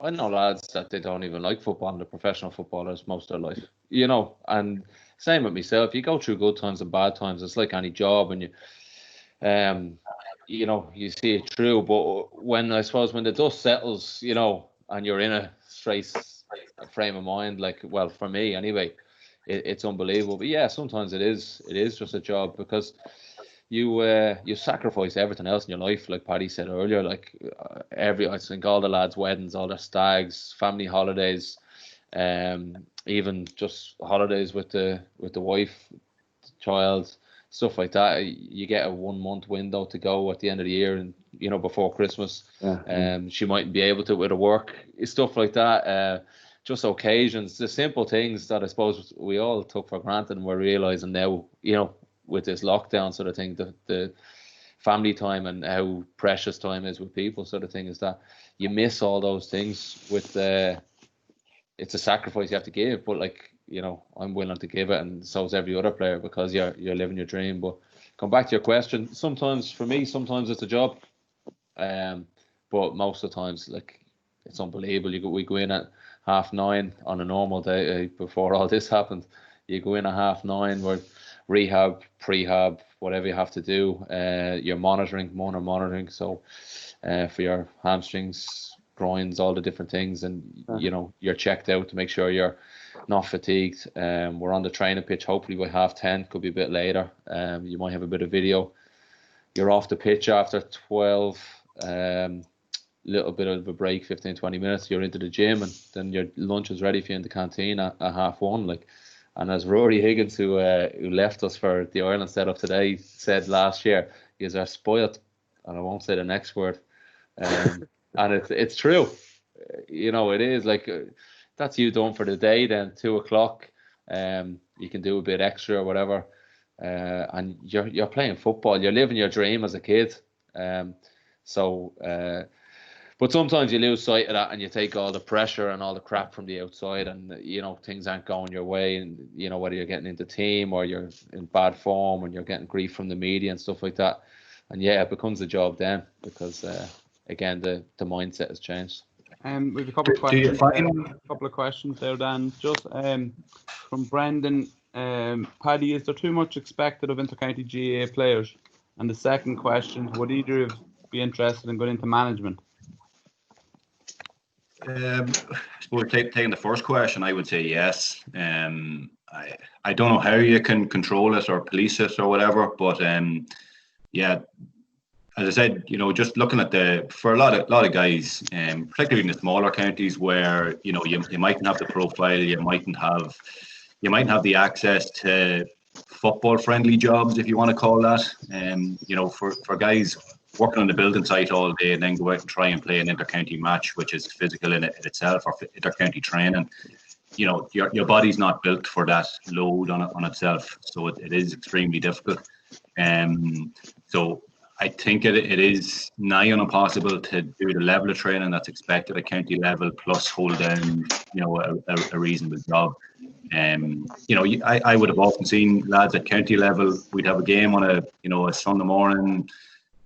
I know lads that they don't even like football and they're professional footballers most of their life, and same with myself. You go through good times and bad times. It's like any job, and you see it through. But when the dust settles, and you're in a straight frame of mind, for me anyway, it's unbelievable. But yeah, sometimes it is just a job, because you sacrifice everything else in your life, like Paddy said earlier. I think all the lads' weddings, all their stags, family holidays, even just holidays with the wife, child, stuff like that. You get a 1 month window to go at the end of the year, and before Christmas. She mightn't be able to with her work, stuff like that. Just occasions, the simple things that I suppose we all took for granted, and we're realizing now, with this lockdown sort of thing, the family time and how precious time is with people sort of thing, is that you miss all those things with it's a sacrifice you have to give, but I'm willing to give it, and so is every other player, because you're living your dream. But come back to your question, sometimes for me, it's a job, but most of the times, it's unbelievable. We go in at 9:30 on a normal day before all this happened. You go in at 9:30, where rehab, prehab, whatever you have to do, you're monitoring, so for your hamstrings, groins, all the different things, and you're checked out to make sure you're not fatigued. We're on the training pitch hopefully by 10:30, could be a bit later. You might have a bit of video. You're off the pitch after 12, little bit of a break, 15-20 minutes. You're into the gym, and then your lunch is ready for you in the canteen at 1:30. And as Rory Higgins, who left us for the Ireland setup today, said last year, he are spoiled, and I won't say the next word. And it's true. It is that's you done for the day. Then 2:00, you can do a bit extra or whatever, and you're playing football. You're living your dream as a kid. But sometimes you lose sight of that, and you take all the pressure and all the crap from the outside, and things aren't going your way, and whether you're getting into team or you're in bad form and you're getting grief from the media and stuff like that. And yeah, it becomes a job then, because again, the mindset has changed. We have a couple of questions. A couple of questions there, Dan. Just from Brendan, Paddy, is there too much expected of intercounty GAA players? And the second question, would either of you be interested in going into management? I suppose taking the first question, I would say yes. I don't know how you can control it or police it or whatever, but yeah, as I said, just looking at for a lot of guys, particularly in the smaller counties where you mightn't have the profile, you mightn't have the access to football friendly jobs, if you want to call that. For guys working on the building site all day and then go out and try and play an inter-county match, which is physical in itself, or inter-county training, your body's not built for that load on itself, so it is extremely difficult. So I think it is nigh on impossible to do the level of training that's expected at county level, plus hold down a reasonable job. I would have often seen lads at county level. We'd have a game on a Sunday morning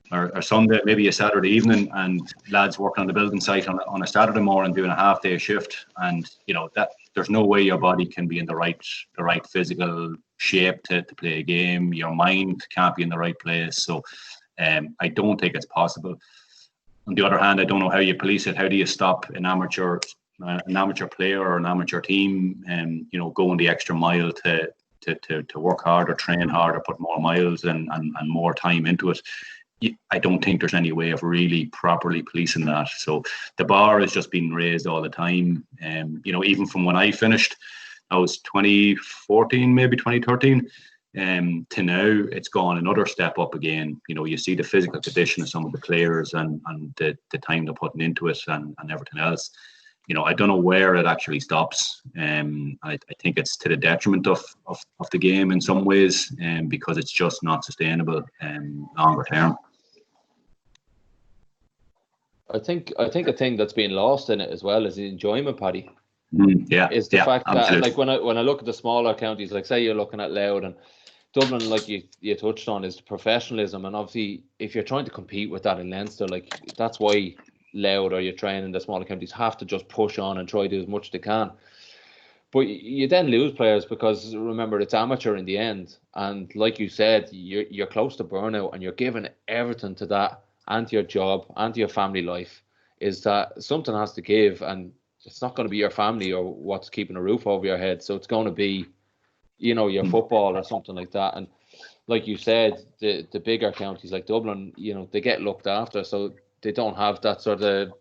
or Sunday, maybe a Saturday evening, and lads working on the building site on a Saturday morning doing a half day shift, and that there's no way your body can be in the right physical shape to play a game. Your mind can't be in the right place, so I don't think it's possible. On the other hand, I don't know how you police it. How do you stop an amateur player or an amateur team going the extra mile to work hard or train hard or put more miles and more time into it? I don't think there's any way of really properly policing that. So the bar has just been raised all the time. Even from when I finished, I was 2014, maybe 2013, to now, it's gone another step up again. You see the physical condition of some of the players and the time they're putting into it and everything else. I don't know where it actually stops. I think it's to the detriment of the game in some ways, because it's just not sustainable longer term. I think a thing that's being lost in it as well is the enjoyment, Paddy. Is the fact absolutely. that, like, when I look at the smaller counties, like say you're looking at Louth and Dublin, like you touched on, is the professionalism, and obviously if you're trying to compete with that in Leinster, like that's why Louth or you're training the smaller counties have to just push on and try to do as much as they can. But you then lose players because, remember, it's amateur in the end, and like you said, you're close to burnout and you're giving everything to that and to your job and to your family life. Is that something has to give, and it's not going to be your family or what's keeping a roof over your head, so it's going to be your football or something like that. And like you said, the bigger counties like Dublin, they get looked after, so they don't have that sort of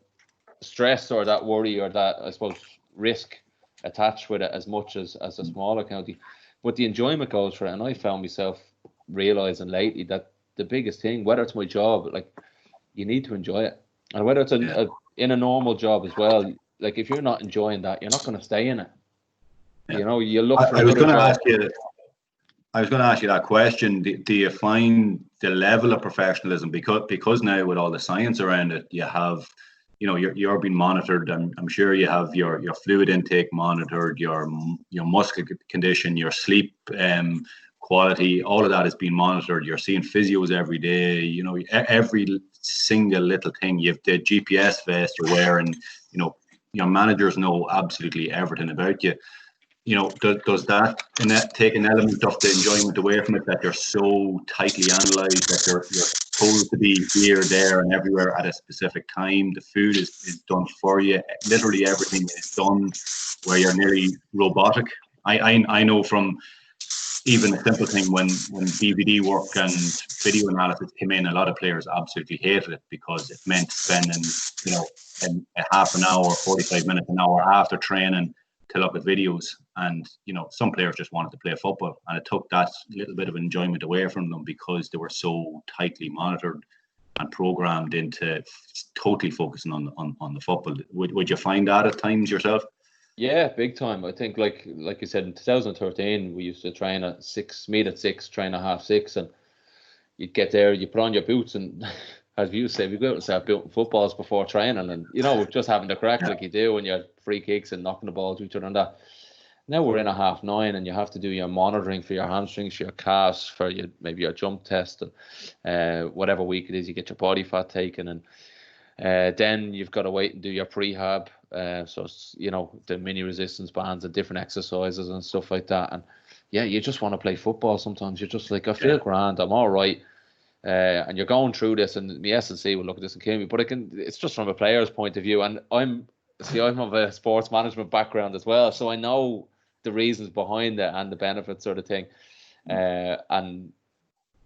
stress or that worry or that, I suppose, risk attached with it as much as a smaller county. But the enjoyment goes for it, and I found myself realising lately that the biggest thing, whether it's my job, like, you need to enjoy it, and whether it's in a normal job as well. Like, if you're not enjoying that, you're not going to stay in it. You look for another job. I was going to ask you that question. Do you find the level of professionalism, because now with all the science around it, you have, you're being monitored. I'm sure you have your fluid intake monitored, your muscular condition, your sleep quality, all of that is being monitored. You're seeing physios every day. Every single little thing. You have the GPS vest you're wearing. Your managers know absolutely everything about you. Does that take an element of the enjoyment away from it, that you're so tightly analysed, that you're told to be here, there, and everywhere at a specific time? The food is done for you. Literally everything is done, where you're nearly robotic. I know from even a simple thing, when DVD work and video analysis came in, a lot of players absolutely hated it because it meant spending a half an hour, 45 minutes, an hour after training to look at videos. And some players just wanted to play football, and it took that little bit of enjoyment away from them because they were so tightly monitored and programmed into totally focusing on the football. Would you find that at times yourself? Yeah, big time. I think, like you said, in 2013 we used to train at 6, meet at 6, train at 6:30, and you'd get there, you put on your boots, and as you say, we go out and start building footballs before training, and just having the crack like you do when you're free kicks and knocking the ball to each other and that. Now we're in a 9:30, and you have to do your monitoring for your hamstrings, your calves, for maybe your jump test, and whatever week it is, you get your body fat taken, and then you've got to wait and do your prehab. So it's, the mini resistance bands and different exercises and stuff like that. And yeah, you just want to play football sometimes. You're just like, I feel grand, I'm all right. And you're going through this, and the S&C will look at this and kill me, but it's just from a player's point of view. And I'm see, I'm of a sports management background as well, so I know the reasons behind it and the benefits sort of thing. And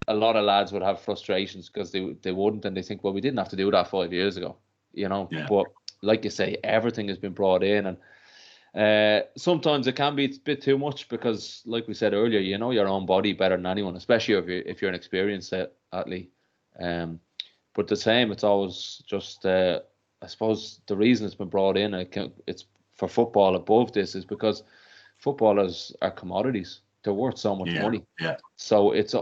a lot of lads would have frustrations because they wouldn't, and they think, well, we didn't have to do that 5 years ago, you know. Yeah. But like you say, everything has been brought in, and sometimes it can be a bit too much because, like we said earlier, you know your own body better than anyone, especially if you're an experienced athlete. But the same, it's always just, I suppose the reason it's been brought in, it's for football above this, is because footballers are commodities. They're worth so much money. Yeah. So it's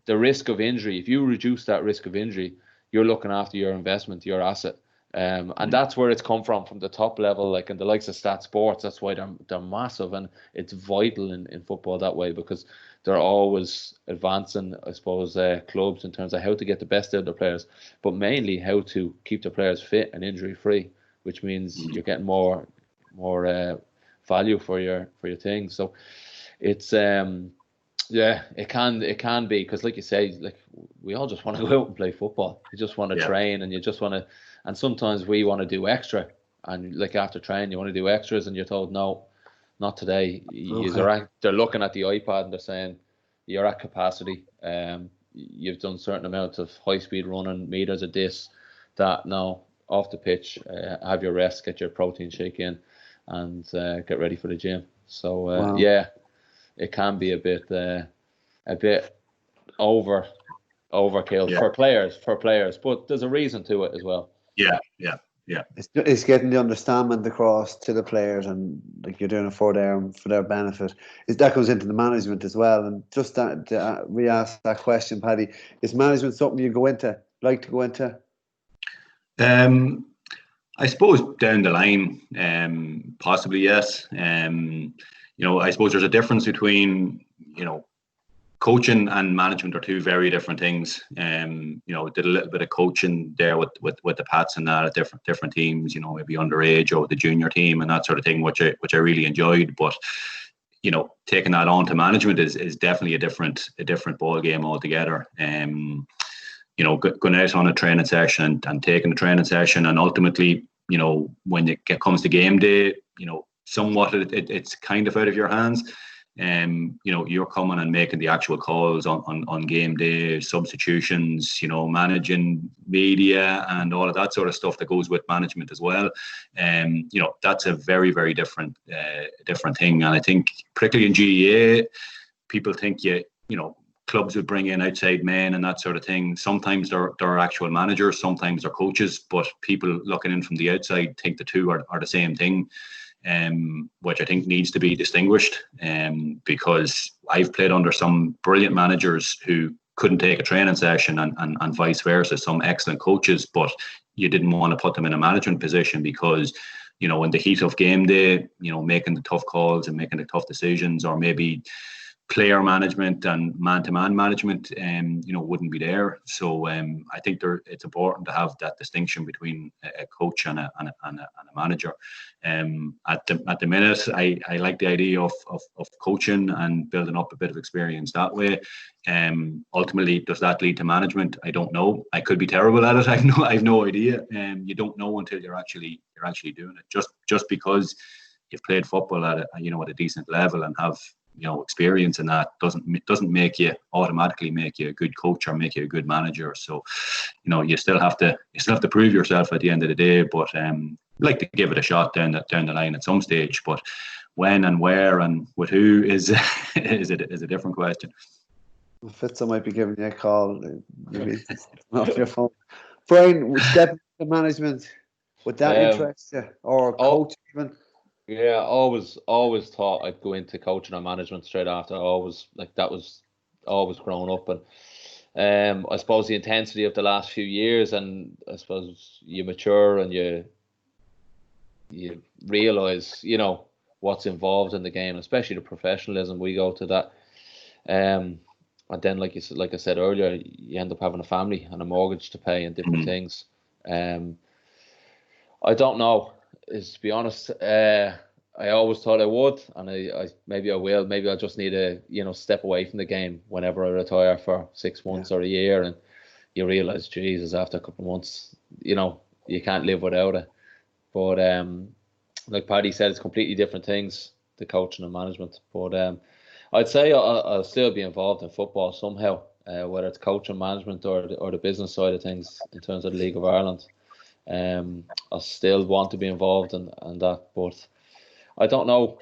the risk of injury. If you reduce that risk of injury, you're looking after your investment, your asset. And that's where it's come from the top level, like in the likes of Stat Sports. That's why they're massive, and it's vital in football that way, because they're always advancing, I suppose, clubs in terms of how to get the best out of their players, but mainly how to keep the players fit and injury free, which means you're getting more value for your things. So it's it can be, because like you say, like we all just want to go out and play football. You just want to train, and you just want to, and sometimes we want to do extra, and like after training you want to do extras, and you're told no, not today. They're looking at the iPad and they're saying you're at capacity. You've done certain amounts of high speed running, meters of this, that. No, off the pitch, have your rest, get your protein shake in, and get ready for the gym. So it can be a bit overkill for players, but there's a reason to it as well. Yeah. It's getting the understanding across to the players, and like you're doing it for their benefit. That goes into the management as well. And just to re-ask that question, Paddy, is management something you like to go into? I suppose down the line, possibly yes. I suppose there's a difference between, coaching and management are two very different things. Did a little bit of coaching there with the Pats and that at different teams, maybe underage or with the junior team and that sort of thing, which I really enjoyed. But taking that on to management is definitely a different ball game altogether. Going out on a training session and taking the training session, and ultimately, when it comes to game day, somewhat it's kind of out of your hands. You're coming and making the actual calls on game day, substitutions, managing media and all of that sort of stuff that goes with management as well. That's a very, very different thing. And I think particularly in GEA, people think clubs would bring in outside men and that sort of thing. Sometimes they're actual managers, sometimes they're coaches, but people looking in from the outside think the two are the same thing. Which I think needs to be distinguished, because I've played under some brilliant managers who couldn't take a training session, and vice versa, some excellent coaches, but you didn't want to put them in a management position because, in the heat of game day, making the tough calls and making the tough decisions, or maybe player management and man-to-man management, wouldn't be there. So I think it's important to have that distinction between a coach and a manager. At the minute, I like the idea of coaching and building up a bit of experience that way. Ultimately, does that lead to management? I don't know. I could be terrible at it. I've no idea. You don't know until you're actually doing it. Just because you've played football at a decent level and have experience in that doesn't automatically make you a good coach or make you a good manager. So you still have to prove yourself at the end of the day, but like to give it a shot down the line at some stage, but when and where and with who is a different question. Fitz might be giving you a call, maybe off your phone. Brian, would step into management, would that interest you, or coach even? Yeah, always thought I'd go into coaching or management straight after. That was always growing up, and I suppose the intensity of the last few years, and I suppose you mature and you realise what's involved in the game, especially the professionalism. We go to that, and then like I said earlier, you end up having a family and a mortgage to pay and different things. I don't know. Is to be honest, I always thought I would, and I maybe I will. Maybe I'll just need to step away from the game whenever I retire for 6 months or a year, and you realise, Jesus, after a couple of months, you can't live without it. But like Paddy said, it's completely different things, the coaching and management. But I'd say I'll still be involved in football somehow, whether it's coaching, management, or the business side of things in terms of the League of Ireland. I still want to be involved in that, but I don't know.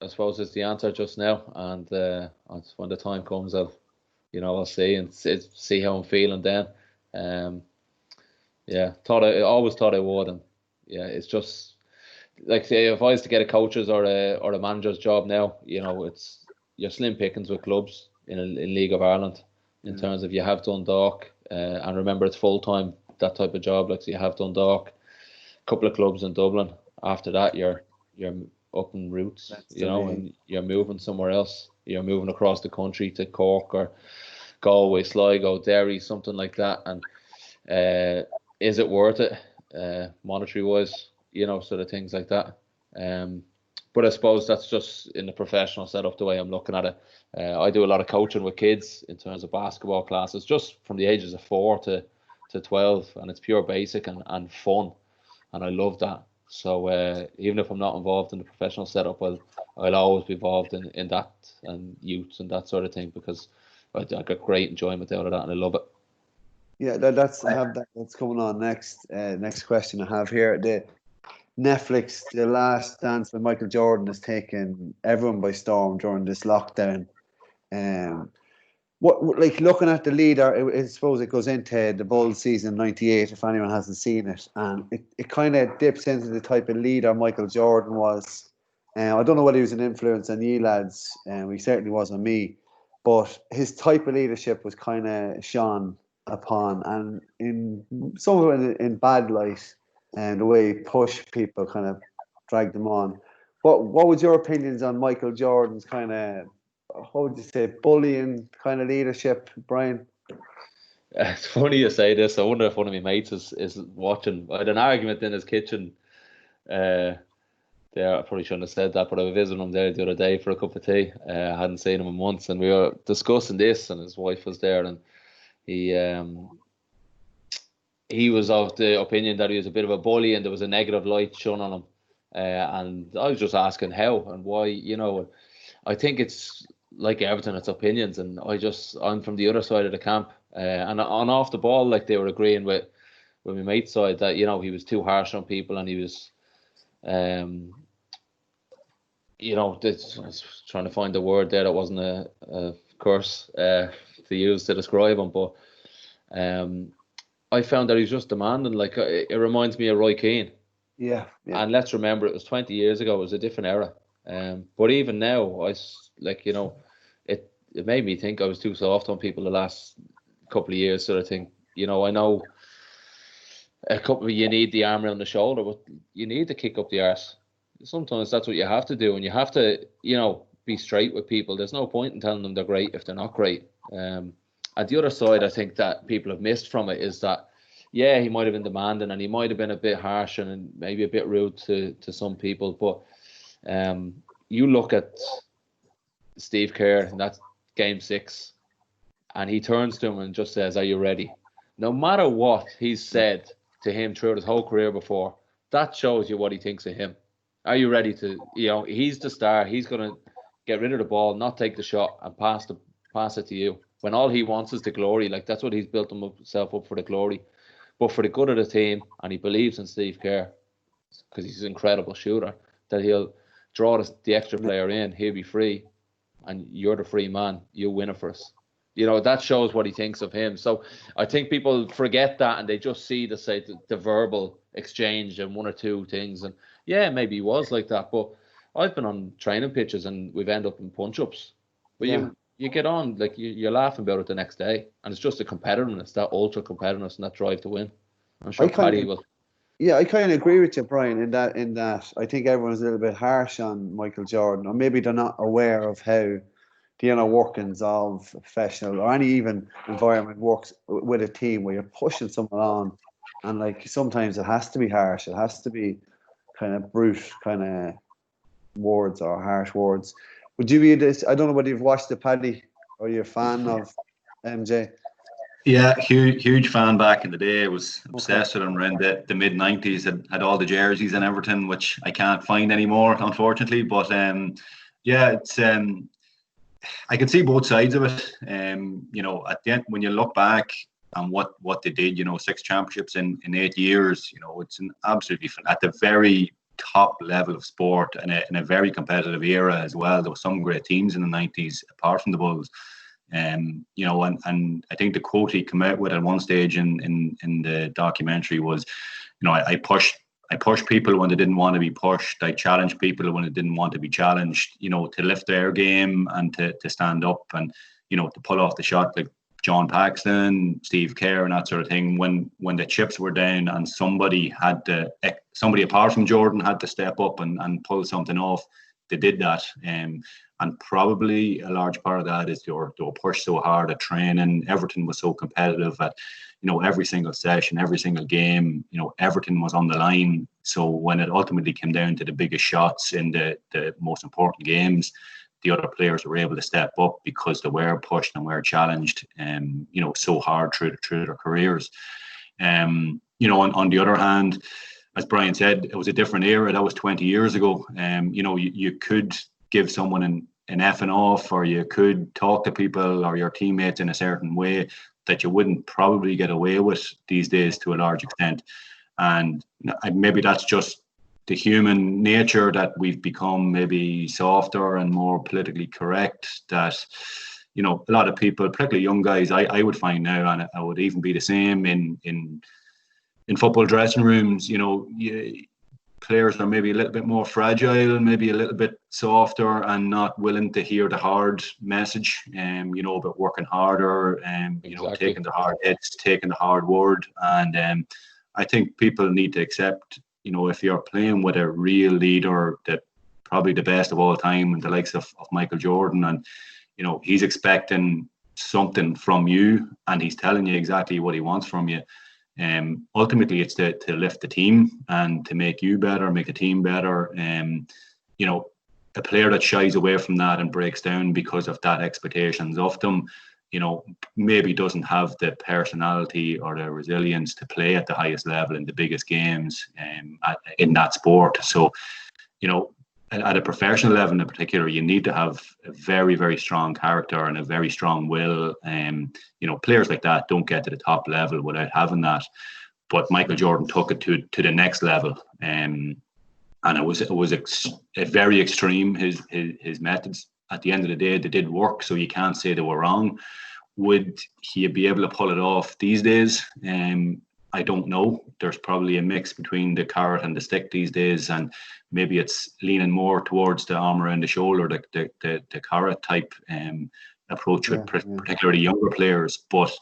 I suppose it's the answer just now, and when the time comes, I'll see and see how I'm feeling then. I always thought I would, and it's just like, say, if I was to get a coach's or a manager's job now, it's you're slim pickings with clubs in League of Ireland in terms of you have Dundalk, and remember it's full time, that type of job. Like, so you have Dundalk, a couple of clubs in Dublin. After that, you're up in roots, and you're moving somewhere else. You're moving across the country to Cork or Galway, Sligo, Derry, something like that. And is it worth it, monetary wise? Sort of things like that. But I suppose that's just in the professional setup, the way I'm looking at it. I do a lot of coaching with kids in terms of basketball classes, just from the ages of 4 to 12, and it's pure basic and fun, and I love that. So even if I'm not involved in the professional setup, I'll always be involved in that and youths and that sort of thing, because I get great enjoyment out of that and I love it. Yeah, that's coming on next. Next question I have here. The Netflix, The Last Dance with Michael Jordan, has taken everyone by storm during this lockdown. What, like, looking at the leader, I suppose it goes into the Bulls season '98, if anyone hasn't seen it, and it kind of dips into the type of leader Michael Jordan was. I don't know whether he was an influence on you lads, and he certainly was on me, but his type of leadership was kind of shone upon, and in some of it in bad light, and the way he pushed people, kind of dragged them on. What was your opinions on Michael Jordan's kind of, how would you say, bullying kind of leadership, Brian? It's funny you say this. I wonder if one of my mates is watching. I had an argument in his kitchen there. I probably shouldn't have said that, but I was visiting him there the other day for a cup of tea. I hadn't seen him in months, and we were discussing this, and his wife was there, and he was of the opinion that he was a bit of a bully and there was a negative light shone on him. And I was just asking how and why. I think it's like everything, it's opinions, and I'm from the other side of the camp. And on off the ball, like, they were agreeing with my mate's side that, he was too harsh on people, and he was, I was trying to find the word there that wasn't a curse to use to describe him, but I found that he was just demanding. Like, it reminds me of Roy Keane. Yeah. And let's remember, it was 20 years ago. It was a different era. But even now, it made me think I was too soft on people the last couple of years, sort of thing. I know you need the arm around the shoulder, but you need to kick up the arse. Sometimes that's what you have to do, and you have to, be straight with people. There's no point in telling them they're great if they're not great. At the other side, I think that people have missed from it is that, yeah, he might have been demanding and he might have been a bit harsh and maybe a bit rude to some people. But you look at Steve Kerr in that Game 6, and he turns to him and just says, "Are you ready?" No matter what he's said to him throughout his whole career before, that shows you what he thinks of him. Are you ready to, he's the star. He's going to get rid of the ball, not take the shot, and pass it to you. When all he wants is the glory, like, that's what he's built himself up for, the glory. But for the good of the team, and he believes in Steve Kerr, because he's an incredible shooter, that he'll draw the extra player in, he'll be free, and you're the free man, you win it for us. That shows what he thinks of him. So I think people forget that, and they just see the verbal exchange and one or two things. And yeah, maybe he was like that, but I've been on training pitches and we've ended up in punch-ups. But yeah, you get on, like, you're laughing about it the next day, and it's just the competitiveness, that ultra competitiveness, and that drive to win. I'm sure Paddy will. Yeah, I kind of agree with you, Brian, in that I think everyone's a little bit harsh on Michael Jordan, or maybe they're not aware of how the inner workings of a professional or any even environment works with a team where you're pushing someone on, and like, sometimes it has to be harsh, it has to be kind of brute kind of words or harsh words. Would you be this? I don't know whether you've watched the Paddy or you're a fan of MJ. Yeah, huge fan back in the day. I was obsessed with him around the mid-90s. Had all the jerseys and everything, which I can't find anymore, unfortunately. But yeah, it's I can see both sides of it. You know, at the end, when you look back on what they did, you know, 6 championships in 8 years, you know, it's an absolutely at the very top level of sport and in a very competitive era as well. There were some great teams in the 90s, apart from the Bulls. You know, and I think the quote he came out with at one stage in the documentary was, you know, I pushed people when they didn't want to be pushed. I challenged people when they didn't want to be challenged, you know, to lift their game and to stand up and, you know, to pull off the shot like John Paxton, Steve Kerr and that sort of thing. When the chips were down and somebody apart from Jordan had to step up and pull something off, they did that. And probably a large part of that is they were pushed so hard at training. Everton was so competitive at, you know, every single session, every single game, you know, everything was on the line. So when it ultimately came down to the biggest shots in the most important games, the other players were able to step up because they were pushed and were challenged, you know, so hard through their careers. You know, on the other hand, as Brian said, it was a different era. That was 20 years ago. You know, you could give someone an effing off, or you could talk to people or your teammates in a certain way that you wouldn't probably get away with these days to a large extent. And maybe that's just the human nature, that we've become maybe softer and more politically correct, that, you know, a lot of people, particularly young guys, I would find now, and I would even be the same in football dressing rooms, you know, players are maybe a little bit more fragile, maybe a little bit softer and not willing to hear the hard message, you know, about working harder and, you know, taking the hard hits, taking the hard word. And I think people need to accept, you know, if you're playing with a real leader, that probably the best of all time, and the likes of Michael Jordan, and, you know, he's expecting something from you and he's telling you exactly what he wants from you. Ultimately, it's to lift the team and to make you better, make the team better. You know, a player that shies away from that and breaks down because of that expectations of them, you know, maybe doesn't have the personality or the resilience to play at the highest level in the biggest games in that sport. So, you know, at a professional level in particular, you need to have a very, very strong character and a very strong will. You know, players like that don't get to the top level without having that. But Michael Jordan took it to the next level, and it was a very extreme. His methods, at the end of the day, they did work, so you can't say they were wrong. Would he be able to pull it off these days? I don't know. There's probably a mix between the carrot and the stick these days, and maybe it's leaning more towards the arm around the shoulder, the carrot type approach with particularly younger players. But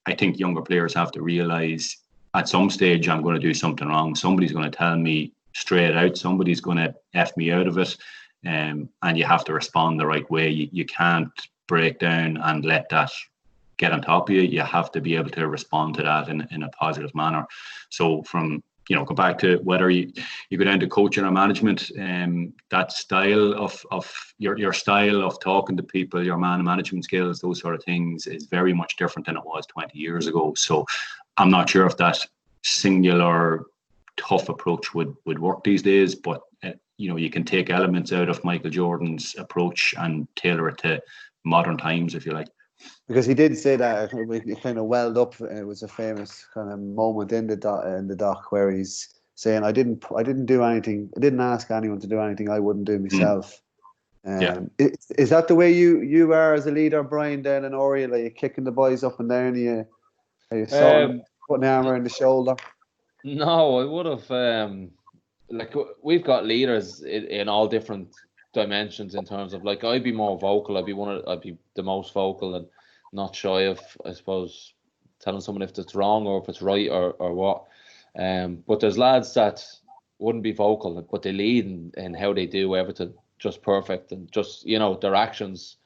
I think younger players have to realise at some stage, I'm going to do something wrong. Somebody's going to tell me straight out. Somebody's going to F me out of it, and you have to respond the right way. You can't break down and let that get on top of you. You have to be able to respond to that in a positive manner. So from, you know, go back to whether you go down to coaching or management, that style of your style of talking to people, your management skills, those sort of things is very much different than it was 20 years ago. So I'm not sure if that singular tough approach would work these days, but you know, you can take elements out of Michael Jordan's approach and tailor it to modern times, if you like. Because he did say that it kind of welled up. It was a famous kind of moment in the doc where he's saying, "I didn't do anything. I didn't ask anyone to do anything I wouldn't do myself." Is that the way you are as a leader, Brian, down in Oriel? Are you kicking the boys up and down? Are you putting the arm around the shoulder? No, I would have. Like, we've got leaders in all different dimensions in terms of, like, I'd be more vocal. I'd be the most vocal and not shy of, I suppose, telling someone if it's wrong or if it's right or what. But there's lads that wouldn't be vocal, but they lead in how they do everything just perfect, and just, you know, their actions.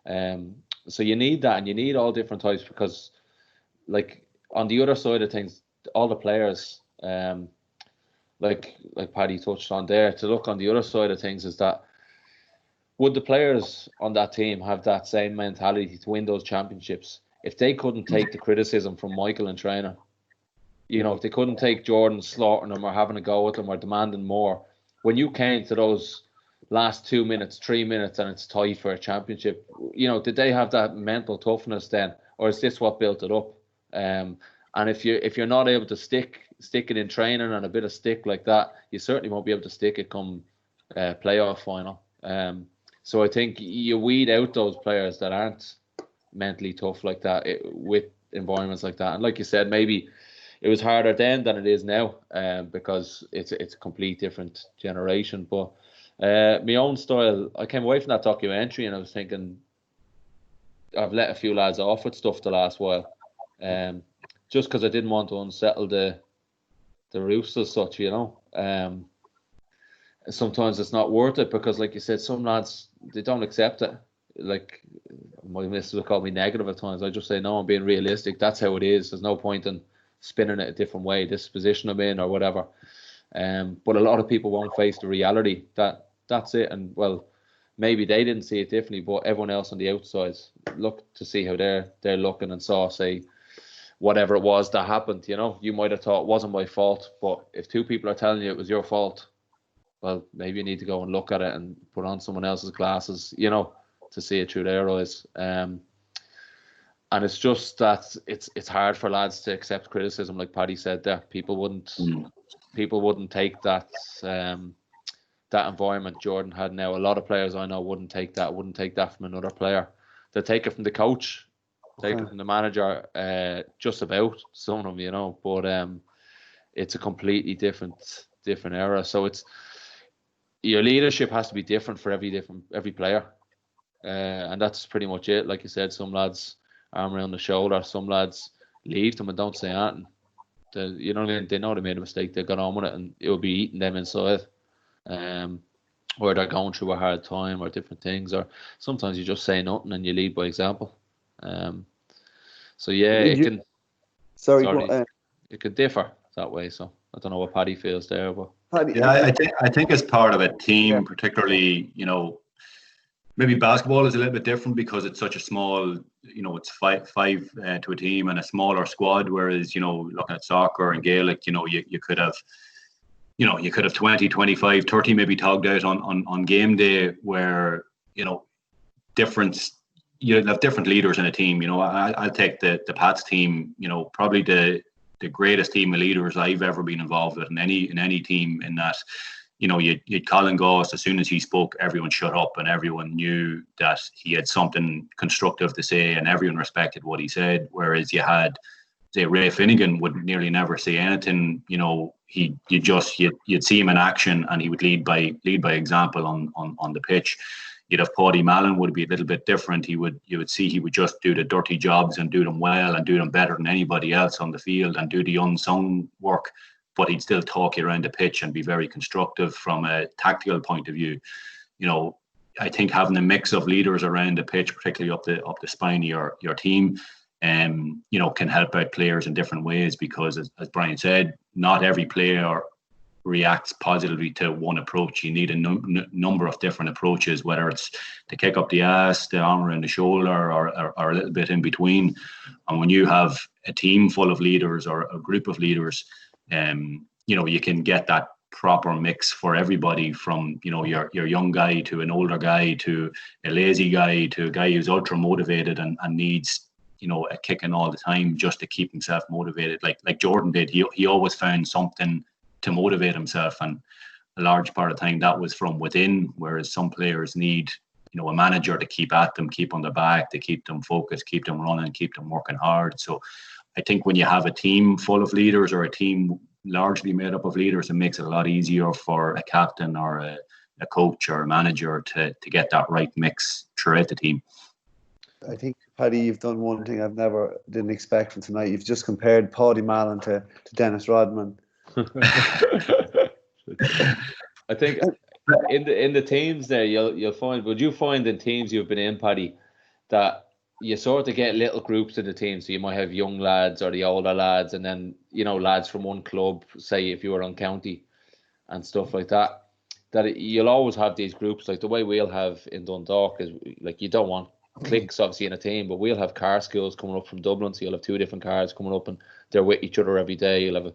So you need that, and you need all different types, because, like, on the other side of things, all the players, like Paddy touched on there, to look on the other side of things is that, would the players on that team have that same mentality to win those championships if they couldn't take the criticism from Michael and training, you know, if they couldn't take Jordan slaughtering them or having a go at them or demanding more, when you came to those last 2 minutes, 3 minutes, and it's tied for a championship, you know, did they have that mental toughness then, or is this what built it up? And if you're not able to stick it in training and a bit of stick like that, you certainly won't be able to stick it come playoff final. So I think you weed out those players that aren't mentally tough like that with environments like that. And like you said, maybe it was harder then than it is now, because it's a complete different generation. But my own style, I came away from that documentary and I was thinking, I've let a few lads off with stuff the last while, just because I didn't want to unsettle the roofs as such, you know. Sometimes it's not worth it because, like you said, some lads, they don't accept it. Like, my missus would call me negative at times. I just say, no, I'm being realistic. That's how it is. There's no point in spinning it a different way, this position I'm in or whatever. But a lot of people won't face the reality that that's it. And, well, maybe they didn't see it differently, but everyone else on the outside looked to see how they're looking and saw, say, whatever it was that happened. You know, you might have thought it wasn't my fault, but if two people are telling you it was your fault, well, maybe you need to go and look at it and put on someone else's glasses, you know, to see it through their eyes. And it's just that it's hard for lads to accept criticism, like Paddy said there. People wouldn't take that that environment Jordan had now. A lot of players I know wouldn't take that from another player. They'll take it from the coach, take it from the manager, just about some of them, you know. But it's a completely different era. So it's your leadership has to be different for every player, and that's pretty much it. Like you said, some lads arm around the shoulder, some lads leave them and don't say anything. You know what I mean? They know they made a mistake, they got on with it, and it will be eating them inside. Or they're going through a hard time or different things, or sometimes you just say nothing and you lead by example. So yeah, it can. It could differ that way. So I don't know what Paddy feels there, but yeah, I think as part of a team, particularly, you know, maybe basketball is a little bit different because it's such a small, you know, it's five to a team and a smaller squad. Whereas, you know, looking at soccer and Gaelic, you know, you could have, you know, you could have 20, 25, 30 maybe togged out on game day where, you know, you'll have different leaders in a team. You know, I'll take the Pats team, you know, probably the greatest team of leaders I've ever been involved with in any team, in that, you know, you'd Colin Goss, as soon as he spoke, everyone shut up and everyone knew that he had something constructive to say and everyone respected what he said. Whereas you had, say, Ray Finnegan would nearly never say anything. You know, you'd see him in action and he would lead by example on the pitch. You'd have Paddy Mallon would be a little bit different. You would see he would just do the dirty jobs and do them well and do them better than anybody else on the field and do the unsung work, but he'd still talk you around the pitch and be very constructive from a tactical point of view. You know, I think having a mix of leaders around the pitch, particularly up the spine of your team, you know, can help out players in different ways, because as Brian said, not every player reacts positively to one approach. You need a number of different approaches, whether it's to kick up the ass, the arm around the shoulder, or a little bit in between. And when you have a team full of leaders or a group of leaders, you know, you can get that proper mix for everybody, from, you know, your young guy to an older guy to a lazy guy to a guy who's ultra motivated and needs, you know, a kicking all the time just to keep himself motivated, like Jordan did. He always found something to motivate himself, and a large part of the time that was from within, whereas some players need, you know, a manager to keep at them, keep on their back, to keep them focused, keep them running, keep them working hard. So I think when you have a team full of leaders, or a team largely made up of leaders, it makes it a lot easier for a captain or a coach or a manager to get that right mix throughout the team. I think, Paddy, you've done one thing didn't expect from tonight. You've just compared Paddy Mallon to Dennis Rodman. I think in the teams there, you'll find. Would you find in teams you've been in, Paddy, that you sort of get little groups in the team? So you might have young lads or the older lads, and then, you know, lads from one club, say if you were on county and stuff like that. That you'll always have these groups, like the way we'll have in Dundalk is, like, you don't want cliques obviously in a team, but we'll have car schools coming up from Dublin, so you'll have 2 different cars coming up and they're with each other every day. You'll have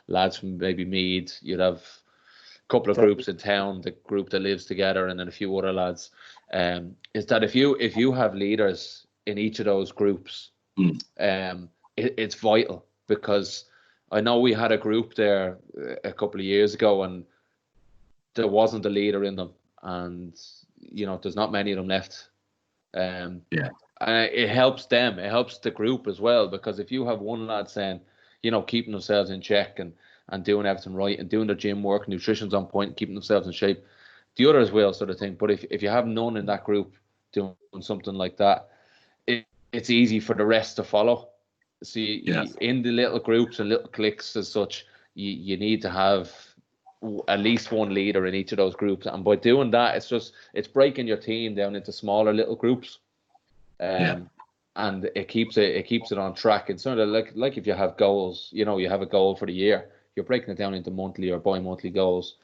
lads from maybe Meath, you'll have a couple of groups in town, the group that lives together, and then a few other lads. Is that if you have leaders in each of those groups, it's vital, because I know we had a group there a couple of years ago and there wasn't a leader in them, and there's not many of them left. It helps them, it helps the group as well, because if you have one lad saying, keeping themselves in check and doing everything right and doing their gym work, nutrition's on point, keeping themselves in shape, the others will, sort of thing. But if you have none in that group doing something like that, it's easy for the rest to follow. See, in the little groups and little cliques as such, you need to have at least one leader in each of those groups, and by doing that, it's breaking your team down into smaller little groups, and it keeps it on track. It's sort of like if you have goals, you have a goal for the year, you're breaking it down into monthly or bi-monthly goals.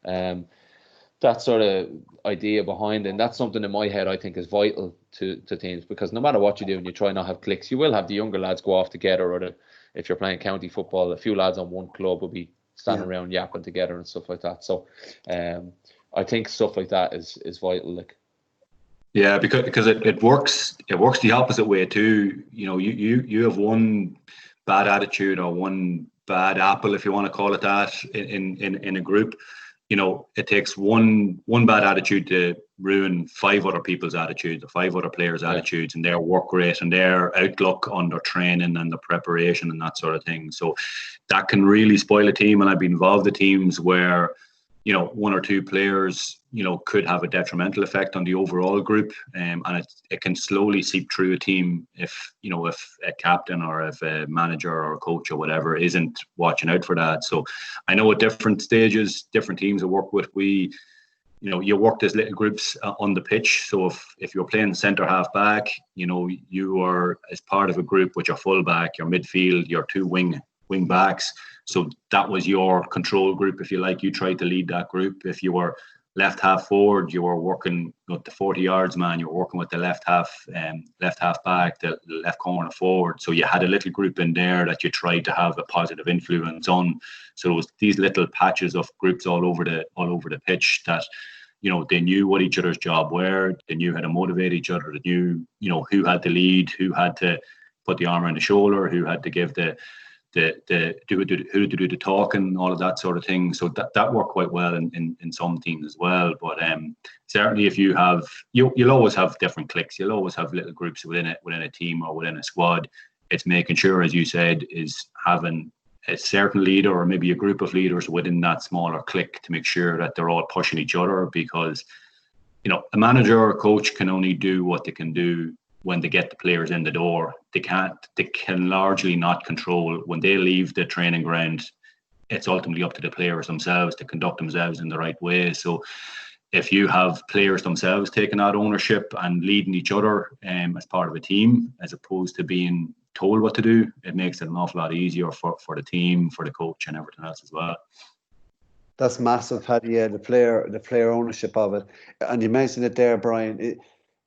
That sort of idea behind it, and that's something in my head I think is vital to teams, because no matter what you do and you try not have cliques, you will have the younger lads go off together, or if you're playing county football, a few lads on one club will be standing around yapping together and stuff like that. So I think stuff like that is vital. Like, yeah, because it works the opposite way too. You have one bad attitude or one bad apple, if you want to call it that, in a group. It takes one bad attitude to ruin 5 other people's attitudes, or 5 other players' attitudes, and their work rate and their outlook on their training and their preparation and that sort of thing. So that can really spoil a team. And I've been involved in teams where, 1 or 2 players, could have a detrimental effect on the overall group. And it can slowly seep through a team if a captain or if a manager or a coach or whatever isn't watching out for that. So I know at different stages, different teams I work with, you work as little groups on the pitch. So if you're playing centre half back, you are as part of a group with your full back, your midfield, your 2 wing backs. So that was your control group, if you like. You tried to lead that group. If you were left half forward, you were working with the 40 yards man. You were working with the left half back, the left corner forward. So you had a little group in there that you tried to have a positive influence on. So it was these little patches of groups all over the pitch that, they knew what each other's job were. They knew how to motivate each other. They knew, who had to lead, who had to put the arm around the shoulder, who had to give who to do the talking, all of that sort of thing. So that worked quite well in some teams as well. But certainly, if you have, you'll always have different cliques. You'll always have little groups within a team or within a squad. It's making sure, as you said, is having a certain leader or maybe a group of leaders within that smaller clique to make sure that they're all pushing each other, because a manager or a coach can only do what they can do when they get the players in the door. They can largely not control when they leave the training ground. It's ultimately up to the players themselves to conduct themselves in the right way. So if you have players themselves taking that ownership and leading each other as part of a team, as opposed to being told what to do, it makes it an awful lot easier for the team, for the coach and everything else as well. That's massive, Paddy. Yeah, the player ownership of it. And you mentioned it there, Brian. It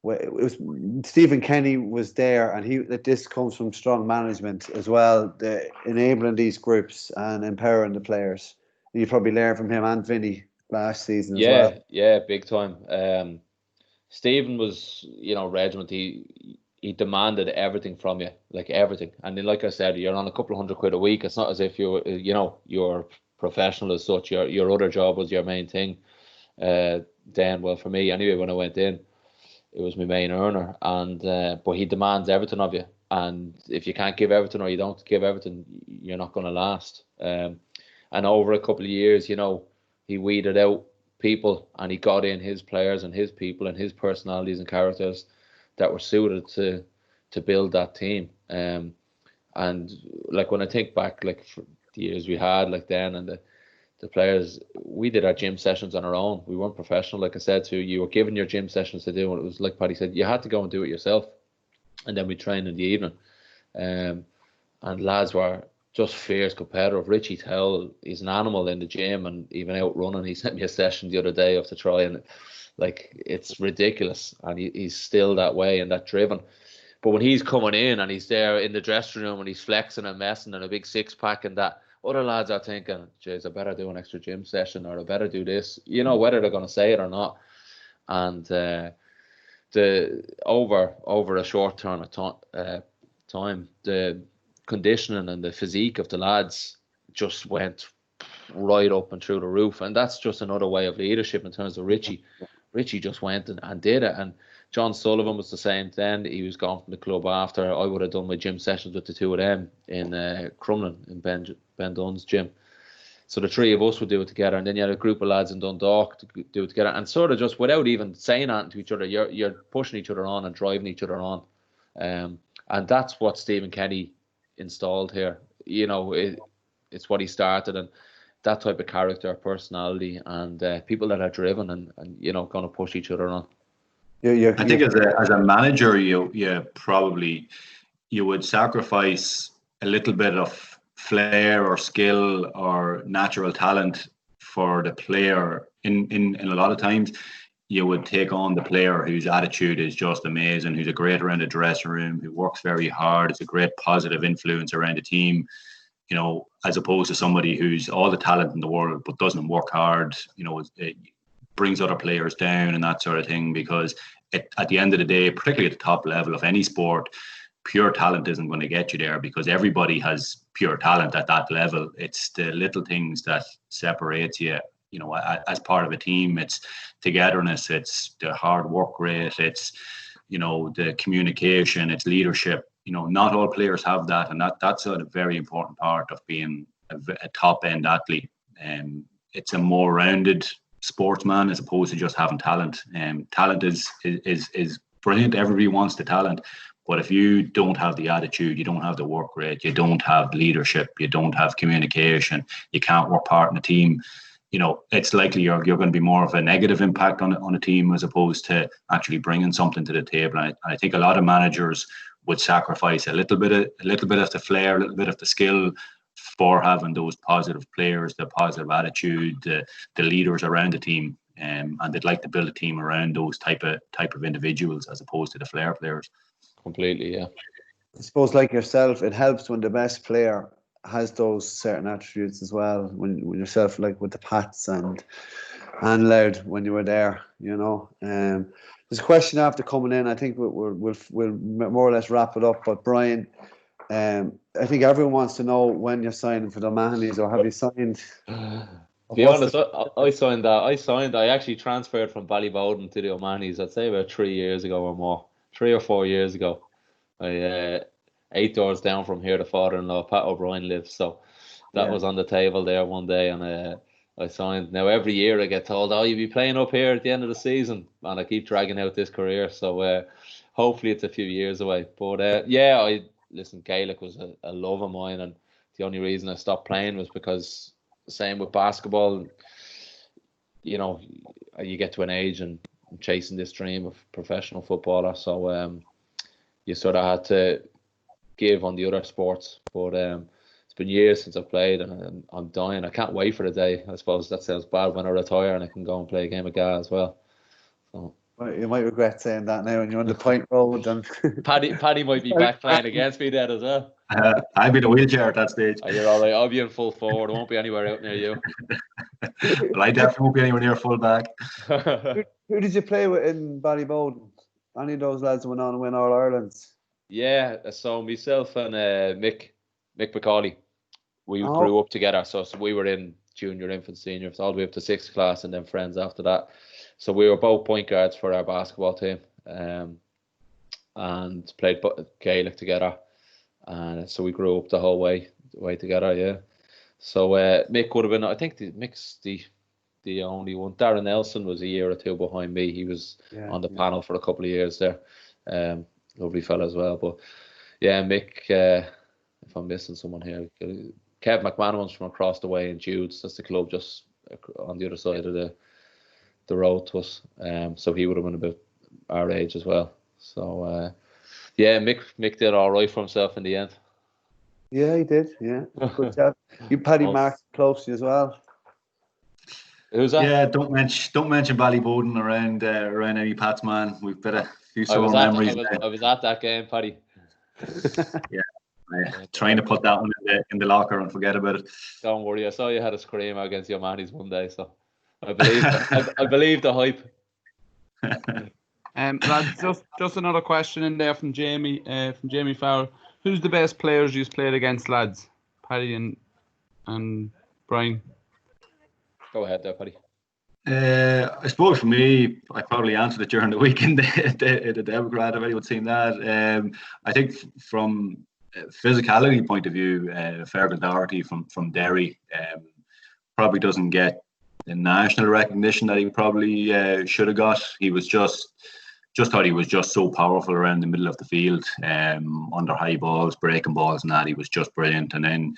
was Stephen Kenny was there, and this comes from strong management as well, enabling these groups and empowering the players. And you probably learned from him and Vinny last season as well. Yeah, big time. Stephen was, regiment. He demanded everything from you, like everything. And then, like I said, you're on a couple of £100 a week. It's not as if you're professional as such. Your other job was your main thing. Then, well, for me anyway, when I went in, it was my main earner, and but he demands everything of you, and if you can't give everything or you don't give everything, you're not going to last. And over a couple of years, he weeded out people, and he got in his players and his people and his personalities and characters that were suited to build that team. And like when I think back, like for the years we had, like then, and the players, we did our gym sessions on our own. We weren't professional. Like I said to you, you were given your gym sessions to do, and it was like Paddy said, you had to go and do it yourself. And then we trained in the evening. And lads were just fierce competitive. Richie Towell, he's an animal in the gym and even out running. He sent me a session the other day of to try, and Like, it's ridiculous, and he's still that way and that driven. But when he's coming in and he's there in the dressing room and he's flexing and messing and a big six-pack and that, other lads are thinking, geez, I better do an extra gym session, or I better do this, you know, whether they're going to say it or not. And the over a short term of time, the conditioning and the physique of the lads just went right up and through the roof. And that's just another way of leadership in terms of Richie. Richie just went and did it. And John Sullivan was the same then. He was gone from the club after. I would have done my gym sessions with the two of them in Crumlin, in Ben Dunn's gym. So the three of us would do it together. And then you had a group of lads in Dundalk to do it together. And sort of just without even saying anything to each other, you're pushing each other on and driving each other on. And that's what Stephen Kenny installed here. You know, it's what he started. And that type of character, personality, and people that are driven and you know, going to push each other on. I think as a manager, you probably would sacrifice a little bit of flair or skill or natural talent for the player. In a lot of times, you would take on the player whose attitude is just amazing, who's a great around the dressing room, who works very hard, is a great positive influence around the team. You know, as opposed to somebody who's all the talent in the world but doesn't work hard, you know, it brings other players down and that sort of thing. Because at the end of the day, particularly at the top level of any sport, pure talent isn't going to get you there, because everybody has pure talent at that level. It's the little things that separates you, you know, as part of a team. It's togetherness, it's the hard work rate, it's, you know, the communication, it's leadership. You know, not all players have that, and that's a very important part of being a top-end athlete. It's a more rounded sportsman as opposed to just having talent. Talent is brilliant. Everybody wants the talent, but if you don't have the attitude, you don't have the work rate, you don't have leadership, you don't have communication, you can't work part in a team, you know, it's likely you're going to be more of a negative impact on a team as opposed to actually bringing something to the table. And I think a lot of managers would sacrifice a little bit of the flair, a little bit of the skill for having those positive players, the positive attitude, the leaders around the team, and they'd like to build a team around those type of individuals as opposed to the flair players. Completely, yeah. I suppose, like yourself, it helps when the best player has those certain attributes as well. When yourself, like with the Pats and Loud, when you were there, you know. There's a question after coming in. I think we'll more or less wrap it up. But Brian, I think everyone wants to know when you're signing for the O'Mahony's, or have you signed? To be honest, I signed that. I actually transferred from Ballybowden to the O'Mahony's, I'd say about 3 years ago or more. 3 or 4 years ago. I 8 doors down from here, the father-in-law, Pat O'Brien, lives. So that was on the table there one day, and I signed. Now every year I get told, you'll be playing up here at the end of the season, and I keep dragging out this career. So hopefully it's a few years away. But listen, Gaelic was a love of mine, and the only reason I stopped playing was because, same with basketball, you know, you get to an age and I'm chasing this dream of professional footballer. So you sort of had to give on the other sports. But it's been years since I've played, and I'm dying. I can't wait for the day. I suppose that sounds bad when I retire and I can go and play a game of GA as well. So. Well, you might regret saying that now when you're on the Point Road. And Paddy might be back playing against me then as well. I'll be in a wheelchair at that stage. You're all right. I'll be in full forward. I won't be anywhere out near you. Well, I definitely won't be anywhere near full back. Who did you play with in Ballybowden? Any of those lads went on to win All Irelands? Yeah, so myself and Mick McCauley, we grew up together. So we were in junior, infant, senior, all the way up to 6th class, and then friends after that. So we were both point guards for our basketball team, and played Gaelic together. And so we grew up the whole way together, yeah. So Mick would have been, I think Mick's the only one. Darren Nelson was a year or two behind me. He was on the panel for a couple of years there. Lovely fella as well. But yeah, Mick, if I'm missing someone here, Kev McManaman's from across the way in Jude's. That's the club just on the other side of the road to us. So he would have been about our age as well. So yeah, Mick did all right for himself in the end. Yeah, he did. Yeah, good job. You Paddy Mark close to you as well. Who's that? Yeah, don't mention Ballyboden around any Pats, man. We've got a few sore memories. I was at that game, Paddy. Trying to put that one in the locker and forget about it. Don't worry, I saw you had a scream against your Manny's one day, so I believe the hype. Lads, just another question in there from Jamie Fowler. Who's the best players you've played against, lads? Paddy and Brian. Go ahead there, Paddy. I suppose for me, I probably answered it during the week in the Democrat, if anyone's seen that. I think from physicality point of view, Fergal Doherty from Derry probably doesn't get the national recognition that he probably should have got. He was just thought he was just so powerful around the middle of the field, under high balls, breaking balls and that. He was just brilliant. And then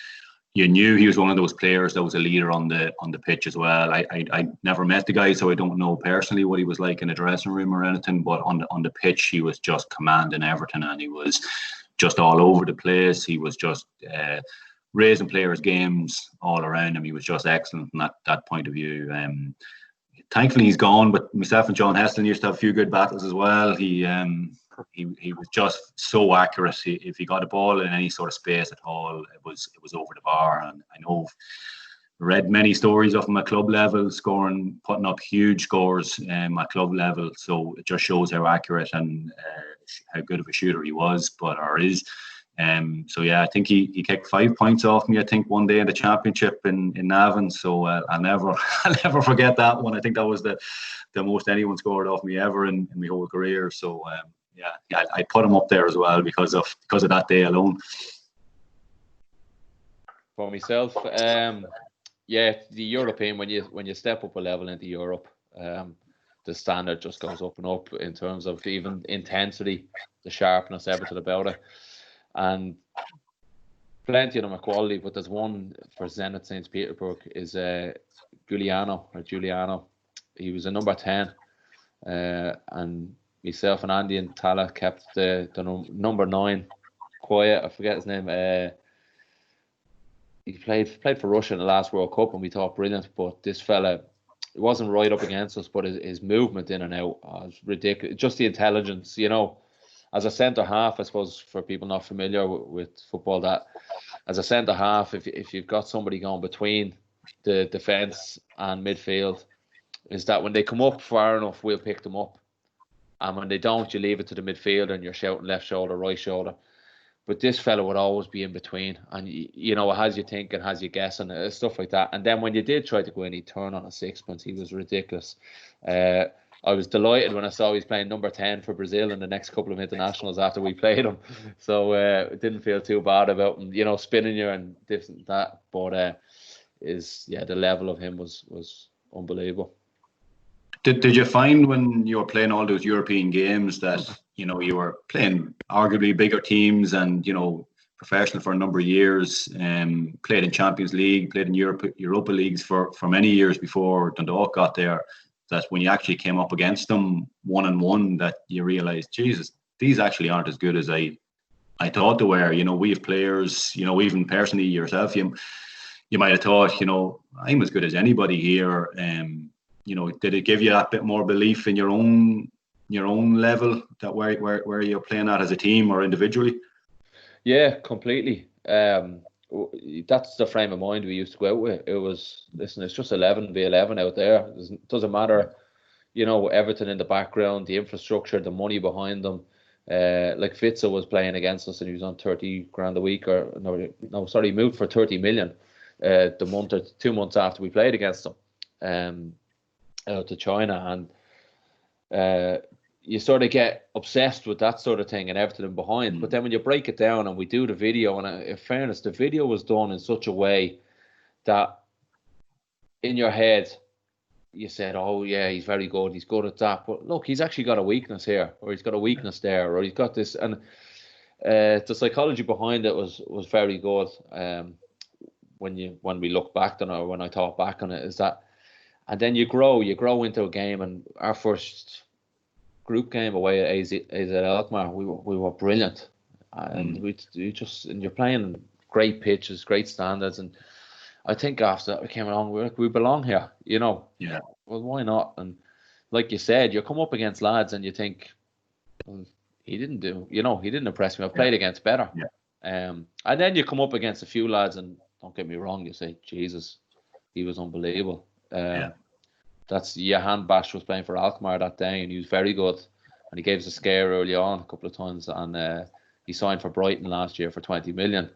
you knew he was one of those players that was a leader on the pitch as well. I never met the guy, so I don't know personally what he was like in a dressing room or anything, but on the pitch he was just commanding everything, and he was just all over the place. He was just raising players' games all around him. He was just excellent from that point of view. Thankfully he's gone, but myself and John Heslin used to have a few good battles as well. He was just so accurate. If he got a ball in any sort of space at all, it was over the bar. And I know I've read many stories of him at club level, putting up huge scores at club level. So it just shows how accurate and how good of a shooter he was, or is. So yeah, I think he kicked 5 points off me, I think, one day in the championship in Navan. So I'll never forget that one. I think that was the most anyone scored off me ever in my whole career. So yeah, I put him up there as well because of that day alone. For myself, the European, when you step up a level into Europe, the standard just goes up and up in terms of even intensity, the sharpness, everything about it. And plenty of them are quality, but there's one for Zenit St. Petersburg is Giuliano. He was a number 10, and myself and Andy and Tala kept the number 9 quiet. I forget his name. He played for Russia in the last World Cup, and we thought brilliant. But this fella, it wasn't right up against us, but his movement in and out was ridiculous. Just the intelligence, As a centre half, I suppose, for people not familiar with football, that as a centre half, if you've got somebody going between the defence and midfield, is that when they come up far enough, we'll pick them up. And when they don't, you leave it to the midfield and you're shouting left shoulder, right shoulder. But this fella would always be in between. And, it has you thinking, has you guessing, stuff like that. And then when you did try to go in, he'd turn on a sixpence. He was ridiculous. I was delighted when I saw he was playing number 10 for Brazil in the next couple of internationals after we played him. So it didn't feel too bad about him, spinning you and this and that. But the level of him was unbelievable. Did you find when you were playing all those European games that you were playing arguably bigger teams and professional for a number of years, played in Champions League, played in Europa Leagues for many years before Dundalk got there, that when you actually came up against them 1-on-1, that you realised, Jesus, these actually aren't as good as I thought they were. We have players, even personally yourself, you might have thought, I'm as good as anybody here. Did it give you that bit more belief in your own level, that where you're playing at as a team or individually? Yeah, completely. That's the frame of mind we used to go out with. It was, listen, it's just 11v11 out there. It doesn't matter, everything in the background, the infrastructure, the money behind them. Like Fitza was playing against us and he was on 30 grand a week, he moved for 30 million the month or 2 months after we played against them out to China. And you sort of get obsessed with that sort of thing and everything behind. But then when you break it down and we do the video, and in fairness, the video was done in such a way that in your head you said, oh yeah, he's very good, he's good at that. But look, he's actually got a weakness here, or he's got a weakness there, or he's got this. And the psychology behind it was very good. When we look back on it, or when I thought back on it, is that, and then you grow into a game. And our first group game away at AZ Alkmaar, we were brilliant, and and you're playing great pitches, great standards, and I think after that we came along, we're like, we belong here, you know. Yeah. Well, why not? And like you said, you come up against lads and you think, well, he didn't impress me. I've played against better. Yeah. And then you come up against a few lads, and don't get me wrong, you say, Jesus, he was unbelievable. That's Johan Bash was playing for Alkmaar that day, and he was very good. And he gave us a scare early on a couple of times, and he signed for Brighton last year for 20 million.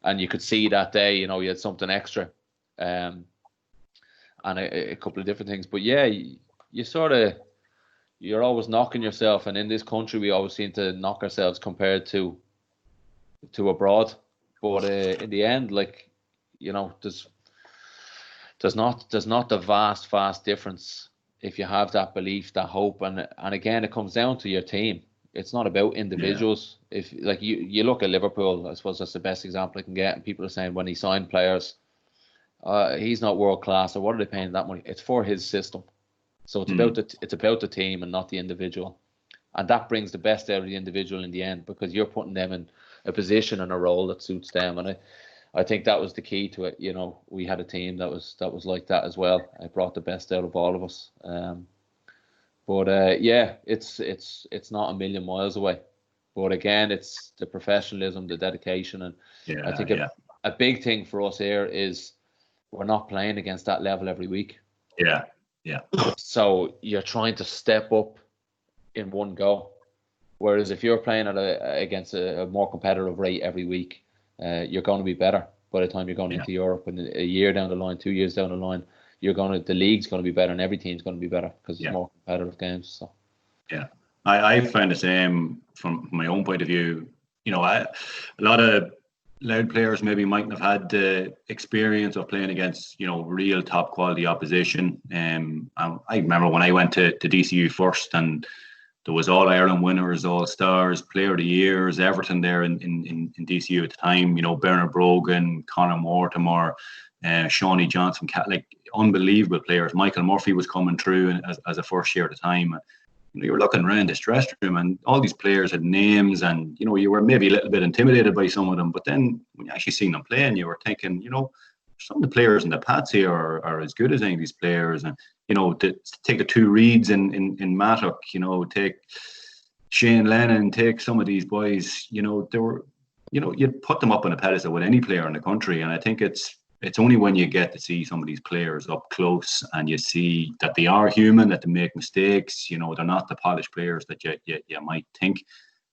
And you could see that day, you know, he had something extra, and a couple of different things. But yeah, you're always knocking yourself, and in this country we always seem to knock ourselves compared to abroad. But in the end, like, you know, there's not the vast difference if you have that belief, that hope, and again, it comes down to your team. It's not about individuals. Yeah. If like you look at Liverpool, I suppose that's the best example I can get. And people are saying when he signed players, he's not world class, or what are they paying that money? It's for his system. So it's about the team and not the individual, and that brings the best out of the individual in the end, because you're putting them in a position and a role that suits them. And I think that was the key to it. You know, we had a team that was like that as well. It brought the best out of all of us. But yeah, it's not a million miles away. But again, it's the professionalism, the dedication, and I think a big thing for us here is we're not playing against that level every week. Yeah. So you're trying to step up in one go. Whereas if you're playing against a more competitive rate every week, you're going to be better by the time you're going into Europe. And a year down the line, 2 years down the line, the league's going to be better, and every team's going to be better because it's more competitive games. So yeah, I found the same from my own point of view. You know, a lot of Louth players maybe mightn't have had the experience of playing against, you know, real top quality opposition. I remember when I went to DCU first, and there was all Ireland winners, all stars, player of the years, everything there in DCU at the time. You know, Bernard Brogan, Conor Mortimer, Shawnee Johnson, like unbelievable players. Michael Murphy was coming through as a first year at the time. You know, you were looking around this dressing room, and all these players had names, and you know, you were maybe a little bit intimidated by some of them. But then when you actually seen them playing, you were thinking, you know, some of the players in the Pats here are as good as any of these players. And you know, to take the two Reeds in Mattock, you know, take Shane Lennon, take some of these boys, you know, they were, you know, you'd put them up on a pedestal with any player in the country. And I think it's only when you get to see some of these players up close and you see that they are human, that they make mistakes, you know, they're not the polished players that you might think.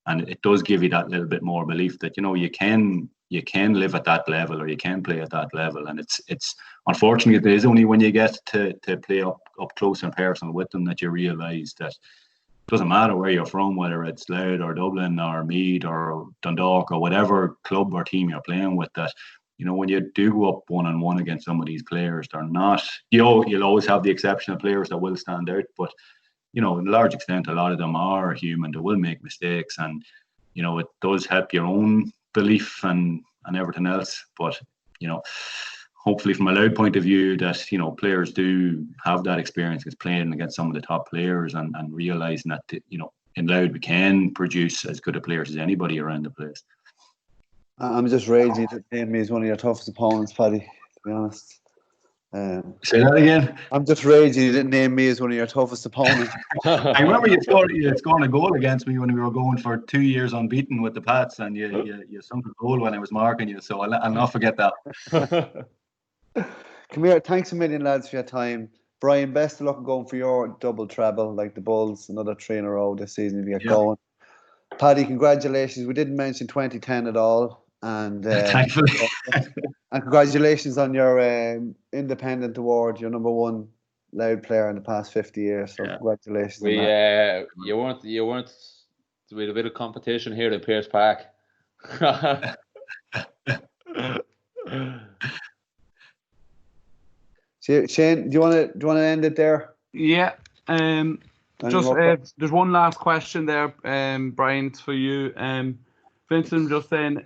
And it does give you that little bit more belief that, you know, you can live at that level, or you can play at that level. And it's unfortunately, it is only when you get to play up close and personal with them that you realise that it doesn't matter where you're from, whether it's Louth or Dublin or Meath or Dundalk or whatever club or team you're playing with, that, you know, when you do go up one-on-one against some of these players, they're not, you know, you'll always have the exceptional players that will stand out, but, you know, in a large extent, a lot of them are human. They will make mistakes, and, you know, it does help your own belief and everything else. But, you know, hopefully from a Louth point of view, that, you know, players do have that experience with playing against some of the top players, and realising that, you know, in Louth we can produce as good a players as anybody around the place. I'm just raging to name me as one of your toughest opponents, Paddy, to be honest. Say that again. I'm just raging you didn't name me as one of your toughest opponents. I remember you scored a goal against me when we were going for 2 years unbeaten with the Pats, and you sunk a goal when I was marking you, so I'll not forget that. Come here, thanks a million, lads, for your time. Brian, best of luck going for your double treble, like the Bulls, another 3 in a row this season if you get going. Paddy, congratulations. We didn't mention 2010 at all. And thankfully. And congratulations on your independent award, your number one Louth player in the past 50 years. So congratulations. You weren't. We had a bit of competition here at Pearse Park. Shane, do you want to end it there? Yeah. Just there's one last question there, Brian, for you. Vincent just saying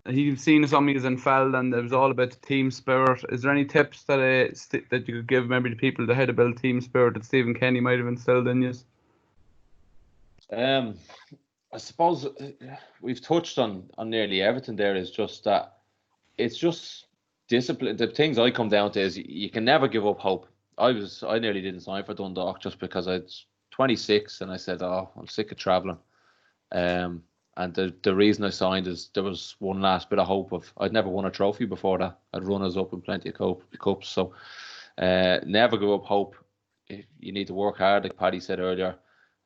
he's seen some of you in Feld, and it was all about the team spirit. Is there any tips that you could give maybe to people to how to build team spirit that Stephen Kenny might have instilled in you? I suppose we've touched on nearly everything there. Is just that it's just discipline. The things I come down to is you can never give up hope. I nearly didn't sign for Dundalk just because I was 26 and I said, oh, I'm sick of travelling. And the reason I signed is there was one last bit of hope of I'd never won a trophy before that. I'd runners up in plenty of cups. So never give up hope. You need to work hard, like Paddy said earlier,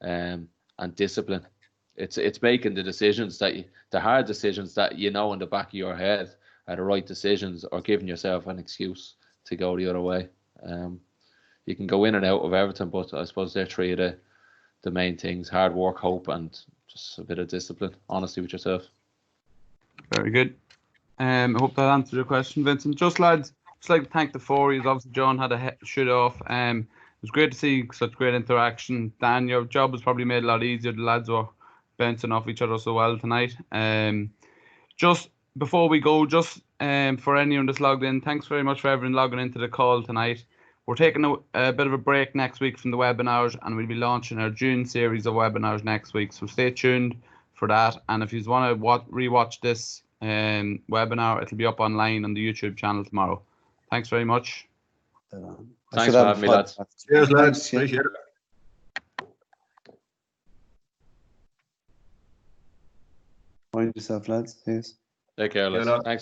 and discipline. It's making the decisions the hard decisions that you know in the back of your head are the right decisions, or giving yourself an excuse to go the other way. You can go in and out of everything, but I suppose they're three of the main things: hard work, hope, and just a bit of discipline, honesty with yourself. Very good. I hope that answered your question, Vincent. Just lads, just like to thank the four of you. Obviously, John had a shoot off. It was great to see such great interaction. Dan, your job was probably made a lot easier. The lads were bouncing off each other so well tonight. Just before we go, just for anyone that's logged in, thanks very much for everyone logging into the call tonight. We're taking a bit of a break next week from the webinars, and we'll be launching our June series of webinars next week. So stay tuned for that. And if you want to rewatch this webinar, it'll be up online on the YouTube channel tomorrow. Thanks very much. Thanks for having me, lads. Cheers, lads. Appreciate it. Mind yourself, lads. Yes. Take care, lads. Thanks.